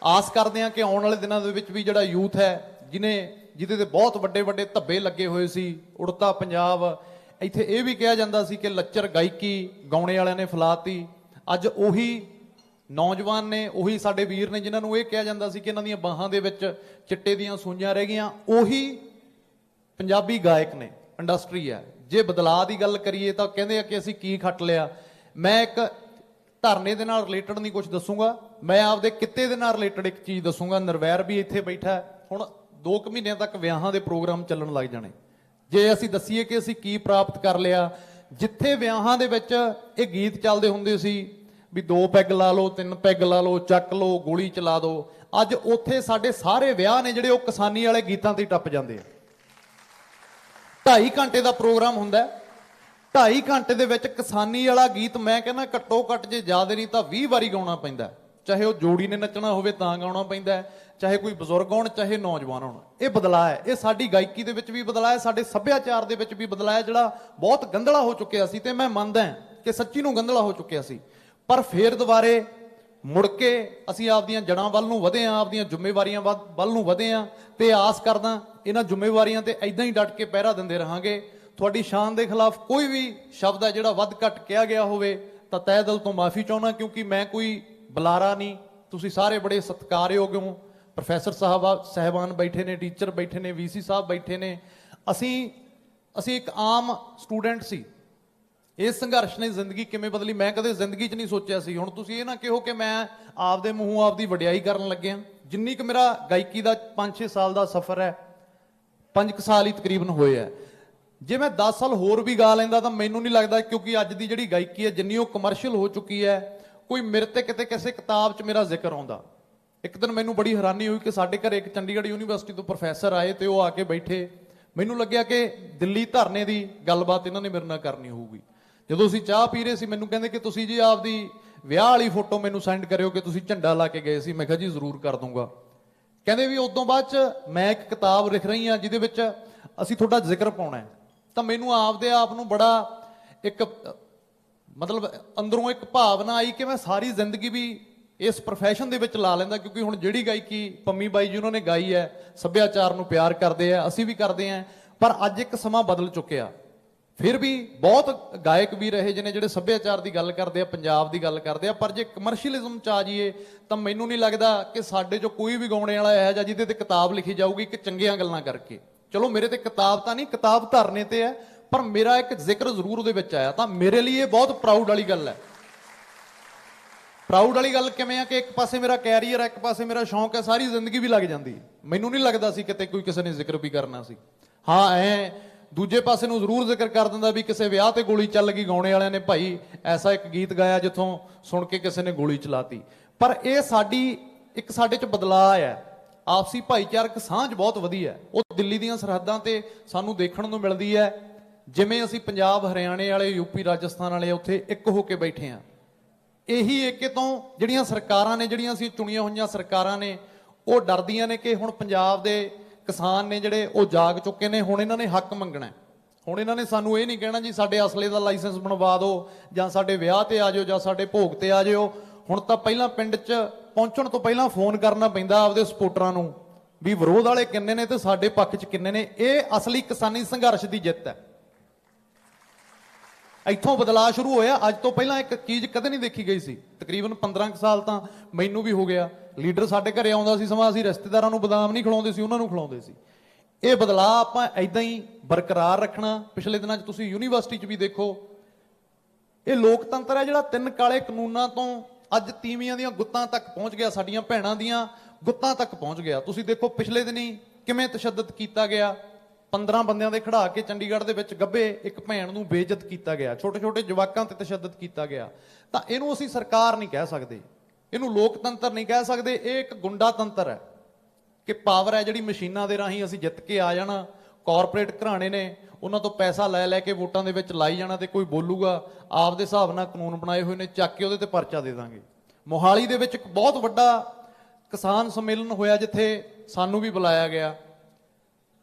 ਆਸ ਕਰਦੇ ਹਾਂ ਕਿ ਆਉਣ ਵਾਲੇ ਦਿਨਾਂ ਦੇ ਵਿੱਚ ਵੀ ਜਿਹੜਾ ਯੂਥ ਹੈ ਜਿਹਦੇ ਤੇ ਬਹੁਤ ਵੱਡੇ ਵੱਡੇ ਧੱਬੇ ਲੱਗੇ ਹੋਏ ਸੀ, ਉੜਤਾ ਪੰਜਾਬ, ਇੱਥੇ ਇਹ ਵੀ ਕਿਹਾ ਜਾਂਦਾ ਸੀ ਕਿ ਲੱਚਰ ਗਾਇਕੀ ਗਾਉਣੇ ਵਾਲਿਆਂ ਨੇ ਫੈਲਾਤੀ। ਅੱਜ ਉਹੀ ਨੌਜਵਾਨ ਨੇ, ਉਹੀ ਸਾਡੇ ਵੀਰ ਨੇ ਜਿਨ੍ਹਾਂ ਨੂੰ ਇਹ ਕਿਹਾ ਜਾਂਦਾ ਸੀ ਕਿ ਇਹਨਾਂ ਦੀਆਂ ਬਾਹਾਂ ਦੇ ਵਿੱਚ ਚਿੱਟੇ ਦੀਆਂ ਸੂਈਆਂ ਰਹਿ ਗਈਆਂ, ਉਹੀ ਪੰਜਾਬੀ ਗਾਇਕ ਨੇ, ਇੰਡਸਟਰੀ ਹੈ। ਜੇ ਬਦਲਾਅ ਦੀ ਗੱਲ ਕਰੀਏ ਤਾਂ ਕਹਿੰਦੇ ਆ ਕਿ ਅਸੀਂ ਕੀ ਖੱਟ ਲਿਆ। ਮੈਂ ਇੱਕ ਧਰਨੇ ਦੇ ਨਾਲ ਰਿਲੇਟਡ ਨਹੀਂ ਕੁਝ ਦੱਸੂਗਾ, ਮੈਂ ਆਪਦੇ ਕਿੱਤੇ ਦੇ ਨਾਲ ਰਿਲੇਟਡ ਇੱਕ ਚੀਜ਼ ਦੱਸੂਗਾ। ਨਿਰਵੈਰ ਵੀ ਇੱਥੇ ਬੈਠਾ, ਹੁਣ 2 ਮਹੀਨਿਆਂ ਤੱਕ ਵਿਆਹਾਂ ਦੇ ਪ੍ਰੋਗਰਾਮ ਚੱਲਣ ਲੱਗ ਜਾਣੇ। ਜੇ ਅਸੀਂ ਦੱਸੀਏ ਕਿ ਅਸੀਂ ਕੀ ਪ੍ਰਾਪਤ ਕਰ ਲਿਆ, ਜਿੱਥੇ ਵਿਆਹਾਂ ਦੇ ਵਿੱਚ ਇਹ ਗੀਤ ਚੱਲਦੇ ਹੁੰਦੇ ਸੀ ਵੀ 2 ਪੈਗ ਲਾ ਲਓ, 3 ਪੈਗ ਲਾ ਲਓ, ਚੱਕ ਲਓ, ਗੋਲੀ ਚਲਾ ਦਿਓ, ਅੱਜ ਉੱਥੇ ਸਾਡੇ ਸਾਰੇ ਵਿਆਹ ਨੇ ਜਿਹੜੇ ਉਹ ਕਿਸਾਨੀ ਵਾਲੇ ਗੀਤਾਂ ਤੇ ਟੱਪ ਜਾਂਦੇ ਆ। 2.5 ਘੰਟੇ ਦਾ ਪ੍ਰੋਗਰਾਮ ਹੁੰਦਾ, 2.5 ਘੰਟੇ ਦੇ ਵਿੱਚ ਕਿਸਾਨੀ ਵਾਲਾ ਗੀਤ ਮੈਂ ਕਹਿੰਦਾ ਘੱਟੋ ਘੱਟ ਜੇ ਜ਼ਿਆਦਾ ਨਹੀਂ ਤਾਂ 20 ਵਾਰੀ ਗਾਉਣਾ ਪੈਂਦਾ। ਚਾਹੇ ਉਹ ਜੋੜੀ ਨੇ ਨੱਚਣਾ ਹੋਵੇ ਤਾਂ ਗਾਉਣਾ ਪੈਂਦਾ, ਚਾਹੇ ਕੋਈ ਬਜ਼ੁਰਗ ਹੋਣ, ਚਾਹੇ ਨੌਜਵਾਨ ਹੋਣ। ਇਹ ਬਦਲਾਅ ਹੈ, ਇਹ ਸਾਡੀ ਗਾਇਕੀ ਦੇ ਵਿੱਚ ਵੀ ਬਦਲਾਅ ਹੈ, ਸਾਡੇ ਸੱਭਿਆਚਾਰ ਦੇ ਵਿੱਚ ਵੀ ਬਦਲਾਅ ਹੈ, ਜਿਹੜਾ ਬਹੁਤ ਗੰਧਲਾ ਹੋ ਚੁੱਕਿਆ ਸੀ। ਤੇ ਮੈਂ ਮੰਨਦਾ ਕਿ ਸੱਚੀ ਨੂੰ ਗੰਧਲਾ ਹੋ ਚੁੱਕਿਆ ਸੀ, ਪਰ ਫੇਰ ਦੁਬਾਰੇ ਮੁੜ ਕੇ ਅਸੀਂ ਆਪਦੀਆਂ ਜੜ੍ਹਾਂ ਵੱਲ ਨੂੰ ਵਧੇ ਹਾਂ, ਆਪਦੀਆਂ ਜ਼ਿੰਮੇਵਾਰੀਆਂ ਵੱਲ ਨੂੰ ਵਧੇ ਹਾਂ। ਤੇ ਆਸ ਕਰਦਾ ਇਹਨਾਂ ਜ਼ਿੰਮੇਵਾਰੀਆਂ ਤੇ ਇਦਾਂ ਹੀ ਡਟ ਕੇ ਪਹਿਰਾ ਦਿੰਦੇ ਰਹਾਂਗੇ। ਤੁਹਾਡੀ ਸ਼ਾਨ ਦੇ ਖਿਲਾਫ ਕੋਈ ਵੀ ਸ਼ਬਦ ਹੈ ਜਿਹੜਾ ਵੱਧ ਘੱਟ ਕਿਹਾ ਗਿਆ ਹੋਵੇ ਤਾਂ ਤਹਿ ਦਿਲ ਤੋਂ ਮਾਫੀ ਚਾਹੁੰਦਾ, ਕਿਉਂਕਿ ਮੈਂ ਕੋਈ ਬੁਲਾਰਾ ਨਹੀਂ। ਤੁਸੀਂ ਸਾਰੇ ਬੜੇ ਸਤਿਕਾਰਯੋਗ ਹੋ। ਪ੍ਰੋਫੈਸਰ ਸਾਹਿਬਾਨ ਬੈਠੇ ਨੇ, ਟੀਚਰ ਬੈਠੇ ਨੇ, ਵੀਸੀ ਸਾਹਿਬ ਬੈਠੇ ਨੇ। ਅਸੀਂ ਇੱਕ ਆਮ ਸਟੂਡੈਂਟ ਸੀ। ਇਸ ਸੰਘਰਸ਼ ਨੇ ਜ਼ਿੰਦਗੀ ਕਿਵੇਂ ਬਦਲੀ ਮੈਂ ਕਦੇ ਜ਼ਿੰਦਗੀ 'ਚ ਨਹੀਂ ਸੋਚਿਆ ਸੀ। ਹੁਣ ਤੁਸੀਂ ਇਹ ਨਾ ਕਹੋ ਕਿ ਮੈਂ ਆਪਦੇ ਮੂੰਹੋਂ ਆਪਦੀ ਵਡਿਆਈ ਕਰਨ ਲੱਗਿਆ। ਜਿੰਨੀ ਕੁ ਮੇਰਾ ਗਾਇਕੀ ਦਾ 5-6 ਸਾਲ ਦਾ ਸਫ਼ਰ ਹੈ, 5 ਸਾਲ ਹੀ ਤਕਰੀਬਨ ਹੋਏ ਆ। ਜੇ ਮੈਂ 10 ਸਾਲ ਹੋਰ ਵੀ ਗਾ ਲੈਂਦਾ ਤਾਂ ਮੈਨੂੰ ਨਹੀਂ ਲੱਗਦਾ, ਕਿਉਂਕਿ ਅੱਜ ਦੀ ਜਿਹੜੀ ਗਾਇਕੀ ਹੈ ਜਿੰਨੀ ਉਹ ਕਮਰਸ਼ੀਅਲ ਹੋ ਚੁੱਕੀ ਹੈ, ਕੋਈ ਮੇਰੇ ਤੇ ਕਿਤੇ ਕਿਸੇ ਕਿਤਾਬ 'ਚ ਮੇਰਾ ਜ਼ਿਕਰ ਆਉਂਦਾ। ਇੱਕ ਦਿਨ ਮੈਨੂੰ ਬੜੀ ਹੈਰਾਨੀ ਹੋਈ ਕਿ ਸਾਡੇ ਘਰੇ ਇੱਕ ਚੰਡੀਗੜ੍ਹ ਯੂਨੀਵਰਸਿਟੀ ਤੋਂ ਪ੍ਰੋਫੈਸਰ ਆਏ ਤੇ ਉਹ ਆ ਕੇ ਬੈਠੇ। ਮੈਨੂੰ ਲੱਗਿਆ ਕਿ ਦਿੱਲੀ ਧਰਨੇ ਦੀ ਗੱਲਬਾਤ ਇਹਨਾਂ ਨੇ ਮੇਰੇ ਨਾਲ ਕਰਨੀ ਹੋਊਗੀ। ਜਦੋਂ ਅਸੀਂ ਚਾਹ ਪੀ ਰਹੇ ਸੀ ਮੈਨੂੰ ਕਹਿੰਦੇ ਕਿ ਤੁਸੀਂ ਜੀ ਆਪਦੀ ਵਿਆਹ ਵਾਲੀ ਫੋਟੋ ਮੈਨੂੰ ਸੈਂਡ ਕਰਿਓ ਕਿ ਤੁਸੀਂ ਝੰਡਾ ਲਾ ਕੇ ਗਏ ਸੀ। ਮੈਂ ਕਿਹਾ ਜੀ ਜ਼ਰੂਰ ਕਰ ਦੂੰਗਾ। ਕਹਿੰਦੇ ਵੀ ਉਦੋਂ ਬਾਅਦ 'ਚ ਮੈਂ ਇੱਕ ਕਿਤਾਬ ਲਿਖ ਰਹੀ ਹਾਂ ਜਿਹਦੇ ਵਿੱਚ ਅਸੀਂ ਤੁਹਾਡਾ ਜ਼ਿਕਰ ਪਾਉਣਾ ਹੈ। ਤਾਂ ਮੈਨੂੰ ਆਪਦੇ ਆਪ ਨੂੰ ਬੜਾ ਇੱਕ ਮਤਲਬ ਅੰਦਰੋਂ ਇੱਕ ਭਾਵਨਾ ਆਈ ਕਿ ਮੈਂ ਸਾਰੀ ਜ਼ਿੰਦਗੀ ਵੀ ਇਸ ਪ੍ਰੋਫੈਸ਼ਨ ਦੇ ਵਿੱਚ ਲਾ ਲੈਂਦਾ, ਕਿਉਂਕਿ ਹੁਣ ਜਿਹੜੀ ਗਾਇਕੀ ਪੰਮੀ ਬਾਈ ਜੀ ਉਹਨਾਂ ਨੇ ਗਾਈ ਹੈ, ਸੱਭਿਆਚਾਰ ਨੂੰ ਪਿਆਰ ਕਰਦੇ ਆ, ਅਸੀਂ ਵੀ ਕਰਦੇ ਆ। ਪਰ ਅੱਜ ਇੱਕ ਸਮਾਂ ਬਦਲ ਚੁੱਕਿਆ। ਫਿਰ ਵੀ ਬਹੁਤ ਗਾਇਕ ਵੀ ਰਹੇ ਜਿਹਨੇ ਜਿਹੜੇ ਸੱਭਿਆਚਾਰ ਦੀ ਗੱਲ ਕਰਦੇ ਆ, ਪੰਜਾਬ ਦੀ ਗੱਲ ਕਰਦੇ ਆ। ਪਰ ਜੇ ਕਮਰਸ਼ੀਅਲਿਜ਼ਮ 'ਚ ਆ ਜਾਈਏ ਤਾਂ ਮੈਨੂੰ ਨਹੀਂ ਲੱਗਦਾ ਕਿ ਸਾਡੇ 'ਚੋਂ ਕੋਈ ਵੀ ਗਾਉਣੇ ਵਾਲਾ ਹੈ ਜਾਂ ਜਿਹਦੇ ਤੇ ਕਿਤਾਬ ਲਿਖੀ ਜਾਊਗੀ ਕਿ ਚੰਗੀਆਂ ਗੱਲਾਂ ਕਰਕੇ। ਚਲੋ ਮੇਰੇ ਤੇ ਕਿਤਾਬ ਤਾਂ ਨਹੀਂ, ਕਿਤਾਬ ਧਰਨੇ ਤੇ ਹੈ, ਪਰ ਮੇਰਾ ਇੱਕ ਜ਼ਿਕਰ ਜ਼ਰੂਰ ਉਹਦੇ ਵਿੱਚ ਆਇਆ। ਤਾਂ ਮੇਰੇ ਲਈ ਇਹ ਬਹੁਤ ਪ੍ਰਾਊਡ ਵਾਲੀ ਗੱਲ ਹੈ। ਪ੍ਰਾਊਡ ਵਾਲੀ ਗੱਲ ਕਿਵੇਂ ਆ ਕਿ ਇੱਕ ਪਾਸੇ ਮੇਰਾ ਕੈਰੀਅਰ ਹੈ, ਇੱਕ ਪਾਸੇ ਮੇਰਾ ਸ਼ੌਂਕ ਹੈ, ਸਾਰੀ ਜ਼ਿੰਦਗੀ ਵੀ ਲੱਗ ਜਾਂਦੀ। ਮੈਨੂੰ ਨਹੀਂ ਲੱਗਦਾ ਸੀ ਕਿਤੇ ਕੋਈ ਕਿਸੇ ਨੇ ਜ਼ਿਕਰ ਵੀ ਕਰਨਾ ਸੀ। ਹਾਂ ਦੂਜੇ ਪਾਸੇ ਨੂੰ ਜ਼ਰੂਰ ਜ਼ਿਕਰ ਕਰ ਦਿੰਦਾ ਵੀ ਕਿਸੇ ਵਿਆਹ ਤੇ ਗੋਲੀ ਚੱਲ ਗਈ, ਗਾਉਣੇ ਵਾਲਿਆਂ ਨੇ ਭਾਈ ਐਸਾ ਇੱਕ ਗੀਤ ਗਾਇਆ ਜਿੱਥੋਂ ਸੁਣ ਕੇ ਕਿਸੇ ਨੇ ਗੋਲੀ ਚਲਾਤੀ। ਪਰ ਇਹ ਸਾਡੇ 'ਚ ਬਦਲਾਅ ਹੈ। ਆਪਸੀ ਭਾਈਚਾਰਕ ਸਾਂਝ ਬਹੁਤ ਵਧੀਆ। ਉਹ ਦਿੱਲੀ ਦੀਆਂ ਸਰਹੱਦਾਂ ਤੇ ਸਾਨੂੰ ਦੇਖਣ ਨੂੰ ਮਿਲਦੀ ਹੈ। ਜਿਵੇਂ ਅਸੀਂ ਪੰਜਾਬ, ਹਰਿਆਣੇ ਵਾਲੇ, ਯੂਪੀ, ਰਾਜਸਥਾਨ ਵਾਲੇ ਉੱਥੇ ਇੱਕ ਹੋ ਕੇ ਬੈਠੇ ਆ। ਇਹੀ ਏਕੇ ਤੋਂ ਜਿਹੜੀਆਂ ਸਰਕਾਰਾਂ ਨੇ, ਜਿਹੜੀਆਂ ਅਸੀਂ ਚੁਣੀਆਂ ਹੋਈਆਂ ਸਰਕਾਰਾਂ ਨੇ, ਉਹ ਡਰਦੀਆਂ ਨੇ ਕਿ ਹੁਣ ਪੰਜਾਬ ਦੇ ਕਿਸਾਨ ਨੇ ਜਿਹੜੇ ਉਹ ਜਾਗ ਚੁੱਕੇ ਨੇ। ਹੁਣ ਇਹਨਾਂ ਨੇ ਹੱਕ ਮੰਗਣਾ। ਹੁਣ ਇਹਨਾਂ ਨੇ ਸਾਨੂੰ ਇਹ ਨਹੀਂ ਕਹਿਣਾ ਜੀ ਸਾਡੇ ਅਸਲੇ ਦਾ ਲਾਇਸੈਂਸ ਬਣਵਾ ਦਿਓ ਜਾਂ ਸਾਡੇ ਵਿਆਹ ਤੇ ਆ ਜਾਓ ਜਾਂ ਸਾਡੇ ਭੋਗ ਤੇ ਆ ਜਾਓ। ਹੁਣ ਤਾਂ ਪਹਿਲਾਂ ਪਿੰਡ 'ਚ ਪਹੁੰਚਣ ਤੋਂ ਪਹਿਲਾਂ ਫੋਨ ਕਰਨਾ ਪੈਂਦਾ ਆਪਦੇ ਸਪੋਰਟਰਾਂ ਨੂੰ ਵੀ ਵਿਰੋਧ ਵਾਲੇ ਕਿੰਨੇ ਨੇ ਤੇ ਸਾਡੇ ਪੱਖ 'ਚ ਕਿੰਨੇ ਨੇ। ਇਹ ਅਸਲੀ ਕਿਸਾਨੀ ਸੰਘਰਸ਼ ਦੀ ਜਿੱਤ ਹੈ। ਇੱਥੋਂ ਬਦਲਾਅ ਸ਼ੁਰੂ ਹੋਇਆ। ਅੱਜ ਤੋਂ ਪਹਿਲਾਂ ਇੱਕ ਚੀਜ਼ ਕਦੇ ਨਹੀਂ ਦੇਖੀ ਗਈ ਸੀ। ਤਕਰੀਬਨ 15 ਸਾਲ ਤਾਂ ਮੈਨੂੰ ਵੀ ਹੋ ਗਿਆ। ਲੀਡਰ ਸਾਡੇ ਘਰੇ ਆਉਂਦਾ ਸੀ ਸਮਾਂ, ਅਸੀਂ ਰਿਸ਼ਤੇਦਾਰਾਂ ਨੂੰ ਬਦਾਮ ਨਹੀਂ ਖਿਲਾਉਂਦੇ ਸੀ, ਉਹਨਾਂ ਨੂੰ ਖਿਲਾਉਂਦੇ ਸੀ। ਇਹ ਬਦਲਾਅ ਆਪਾਂ ਇਦਾਂ ਹੀ ਬਰਕਰਾਰ ਰੱਖਣਾ। ਪਿਛਲੇ ਦਿਨਾਂ 'ਚ ਤੁਸੀਂ ਯੂਨੀਵਰਸਿਟੀ 'ਚ ਵੀ ਦੇਖੋ, ਇਹ ਲੋਕਤੰਤਰ ਹੈ ਜਿਹੜਾ 3 ਕਾਲੇ ਕਾਨੂੰਨਾਂ ਤੋਂ ਅੱਜ ਤੀਵੀਆਂ ਦੀਆਂ ਗੁੱਤਾਂ ਤੱਕ ਪਹੁੰਚ ਗਿਆ, ਸਾਡੀਆਂ ਭੈਣਾਂ ਦੀਆਂ ਗੁੱਤਾਂ ਤੱਕ ਪਹੁੰਚ ਗਿਆ। ਤੁਸੀਂ ਦੇਖੋ ਪਿਛਲੇ ਦਿਨੀ ਕਿਵੇਂ ਤਸ਼ੱਦਦ ਕੀਤਾ ਗਿਆ। 15 ਬੰਦਿਆਂ ਦੇ ਖੜਾ ਕੇ ਚੰਡੀਗੜ੍ਹ ਦੇ ਵਿੱਚ ਗੱਭੇ ਇੱਕ ਭੈਣ ਨੂੰ ਬੇਇੱਜ਼ਤ ਕੀਤਾ ਗਿਆ, ਛੋਟੇ ਛੋਟੇ ਜਵਾਕਾਂ ਤੇ ਤਸ਼ੱਦਦ ਕੀਤਾ ਗਿਆ। ਤਾਂ ਇਹਨੂੰ ਅਸੀਂ ਸਰਕਾਰ ਨਹੀਂ ਕਹਿ ਸਕਦੇ, ਇਹਨੂੰ ਲੋਕਤੰਤਰ ਨਹੀਂ ਕਹਿ ਸਕਦੇ। ਇਹ ਇੱਕ ਗੁੰਡਾ ਤੰਤਰ ਹੈ ਕਿ ਪਾਵਰ ਹੈ ਜਿਹੜੀ ਮਸ਼ੀਨਾਂ ਦੇ ਰਾਹੀਂ ਅਸੀਂ ਜਿੱਤ ਕੇ ਆ ਜਾਣਾ। ਕਾਰਪੋਰੇਟ ਘਰਾਣੇ ਨੇ ਉਹਨਾਂ ਤੋਂ ਪੈਸਾ ਲੈ ਲੈ ਕੇ ਵੋਟਾਂ ਦੇ ਵਿੱਚ ਲਾਈ ਜਾਣਾ ਤੇ ਕੋਈ ਬੋਲੂਗਾ ਆਪਦੇ ਹਿਸਾਬ ਨਾਲ ਕਾਨੂੰਨ ਬਣਾਏ ਹੋਏ ਨੇ, ਚੱਕ ਕੇ ਉਹਦੇ ਤੇ ਪਰਚਾ ਦੇ ਦਾਂਗੇ। ਮੋਹਾਲੀ ਦੇ ਵਿੱਚ ਇੱਕ ਬਹੁਤ ਵੱਡਾ ਕਿਸਾਨ ਸੰਮੇਲਨ ਹੋਇਆ ਜਿੱਥੇ ਸਾਨੂੰ ਵੀ ਬੁਲਾਇਆ ਗਿਆ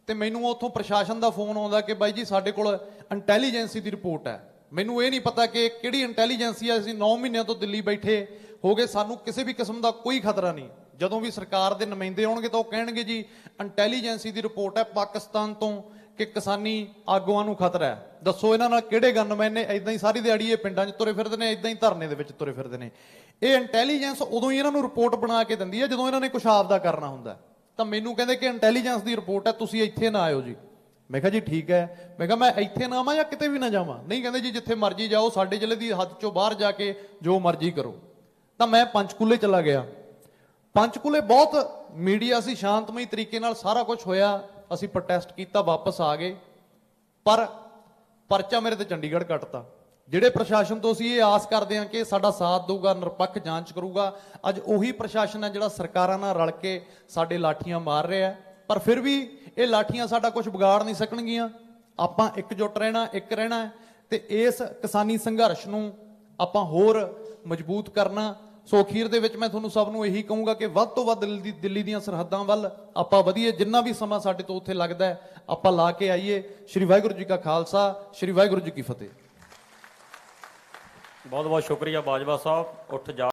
ਤੇ ਮੈਨੂੰ ਉੱਥੋਂ ਪ੍ਰਸ਼ਾਸਨ ਦਾ ਫੋਨ ਆਉਂਦਾ ਕਿ ਬਾਈ ਜੀ ਸਾਡੇ ਕੋਲ ਇੰਟੈਲੀਜੈਂਸੀ ਦੀ ਰਿਪੋਰਟ ਹੈ। ਮੈਨੂੰ ਇਹ ਨਹੀਂ ਪਤਾ ਕਿ ਕਿਹੜੀ ਇੰਟੈਲੀਜੈਂਸੀ ਹੈ। ਅਸੀਂ 9 ਮਹੀਨਿਆਂ ਤੋਂ ਦਿੱਲੀ ਬੈਠੇ ਹੋ ਗਏ, ਸਾਨੂੰ ਕਿਸੇ ਵੀ ਕਿਸਮ ਦਾ ਕੋਈ ਖਤਰਾ ਨਹੀਂ। ਜਦੋਂ ਵੀ ਸਰਕਾਰ ਦੇ ਨੁਮਾਇੰਦੇ ਆਉਣਗੇ ਤਾਂ ਉਹ ਕਹਿਣਗੇ ਜੀ ਇੰਟੈਲੀਜੈਂਸੀ ਦੀ ਰਿਪੋਰਟ ਹੈ ਪਾਕਿਸਤਾਨ ਤੋਂ ਕਿ ਕਿਸਾਨੀ ਆਗੂਆਂ ਨੂੰ ਖਤਰਾ ਹੈ। ਦੱਸੋ ਇਹਨਾਂ ਨਾਲ ਕਿਹੜੇ ਗਨਮੈਨ ਨੇ? ਇਦਾਂ ਹੀ ਸਾਰੀ ਦਿਹਾੜੀ ਇਹ ਪਿੰਡਾਂ 'ਚ ਤੁਰੇ ਫਿਰਦੇ ਨੇ, ਇਦਾਂ ਹੀ ਧਰਨੇ ਦੇ ਵਿੱਚ ਤੁਰੇ ਫਿਰਦੇ ਨੇ। ਇਹ ਇੰਟੈਲੀਜੈਂਸ ਉਦੋਂ ਹੀ ਇਹਨਾਂ ਨੂੰ ਰਿਪੋਰਟ ਬਣਾ ਕੇ ਦਿੰਦੀ ਹੈ ਜਦੋਂ ਇਹਨਾਂ ਨੇ ਕੁਛ ਆਪਦਾ ਕਰਨਾ ਹੁੰਦਾ। ਤਾਂ ਮੈਨੂੰ ਕਹਿੰਦੇ ਕਿ ਇੰਟੈਲੀਜੈਂਸ ਦੀ ਰਿਪੋਰਟ ਹੈ, ਤੁਸੀਂ ਇੱਥੇ ਨਾ ਆਇਓ ਜੀ। ਮੈਂ ਕਿਹਾ ਜੀ ਠੀਕ ਹੈ। ਮੈਂ ਕਿਹਾ ਮੈਂ ਇੱਥੇ ਨਾ ਆਵਾਂ ਜਾਂ ਕਿਤੇ ਵੀ ਨਾ ਜਾਵਾਂ? ਨਹੀਂ, ਕਹਿੰਦੇ ਜੀ ਜਿੱਥੇ ਮਰਜ਼ੀ ਜਾਓ, ਸਾਡੇ ਜ਼ਿਲ੍ਹੇ ਦੀ ਹੱਦ ਚੋਂ ਬਾਹਰ ਜਾ ਕੇ ਜੋ ਮਰਜ਼ੀ ਕਰੋ। ਤਾਂ ਮੈਂ ਪੰਚਕੂਲੇ ਚਲਾ ਗਿਆ। ਪੰਚਕੂਲੇ ਬਹੁਤ ਮੀਡੀਆ ਸੀ, ਸ਼ਾਂਤਮਈ ਤਰੀਕੇ ਨਾਲ ਸਾਰਾ ਕੁਝ ਹੋਇਆ। ਅਸੀਂ ਪ੍ਰੋਟੈਸਟ ਕੀਤਾ, ਵਾਪਸ ਆ ਗਏ। ਪਰ ਪਰਚਾ ਮੇਰੇ ਤੇ ਚੰਡੀਗੜ੍ਹ ਕੱਟਤਾ। ਜਿਹੜੇ ਪ੍ਰਸ਼ਾਸਨ ਤੋਂ ਅਸੀਂ ਇਹ ਆਸ ਕਰਦੇ ਹਾਂ ਕਿ ਸਾਡਾ ਸਾਥ ਦਊਗਾ, ਨਿਰਪੱਖ ਜਾਂਚ ਕਰੂਗਾ, ਅੱਜ ਉਹੀ ਪ੍ਰਸ਼ਾਸਨ ਹੈ ਜਿਹੜਾ ਸਰਕਾਰਾਂ ਨਾਲ ਰਲ ਕੇ ਸਾਡੇ ਲਾਠੀਆਂ ਮਾਰ ਰਿਹਾ। ਪਰ ਫਿਰ ਵੀ ਇਹ ਲਾਠੀਆਂ ਸਾਡਾ ਕੁਝ ਵਿਗਾੜ ਨਹੀਂ ਸਕਣਗੀਆਂ। ਆਪਾਂ ਇਕਜੁੱਟ ਰਹਿਣਾ, ਇੱਕ ਰਹਿਣਾ ਤੇ ਇਸ ਕਿਸਾਨੀ ਸੰਘਰਸ਼ ਨੂੰ ਆਪਾਂ ਹੋਰ ਮਜ਼ਬੂਤ ਕਰਨਾ। ਸੋ ਅਖੀਰ ਦੇ ਵਿੱਚ ਮੈਂ ਤੁਹਾਨੂੰ ਸਭ ਨੂੰ ਇਹੀ ਕਹੂੰਗਾ ਕਿ ਵੱਧ ਤੋਂ ਵੱਧ ਦਿੱਲੀ ਦੀਆਂ ਸਰਹੱਦਾਂ ਵੱਲ ਆਪਾਂ ਵਧੀਏ। ਜਿੰਨਾ ਵੀ ਸਮਾਂ ਸਾਡੇ ਤੋਂ ਉੱਥੇ ਲੱਗਦਾ ਹੈ ਆਪਾਂ ਲਾ ਕੇ ਆਈਏ। ਸ਼੍ਰੀ ਵਾਹਿਗੁਰੂ ਜੀ ਕਾ ਖਾਲਸਾ, ਸ਼੍ਰੀ ਵਾਹਿਗੁਰੂ ਜੀ ਕੀ ਫਤਿਹ। ਬਹੁਤ ਬਹੁਤ ਸ਼ੁਕਰੀਆ ਬਾਜਵਾ ਸਾਹਿਬ। ਉੱਠ ਜਾ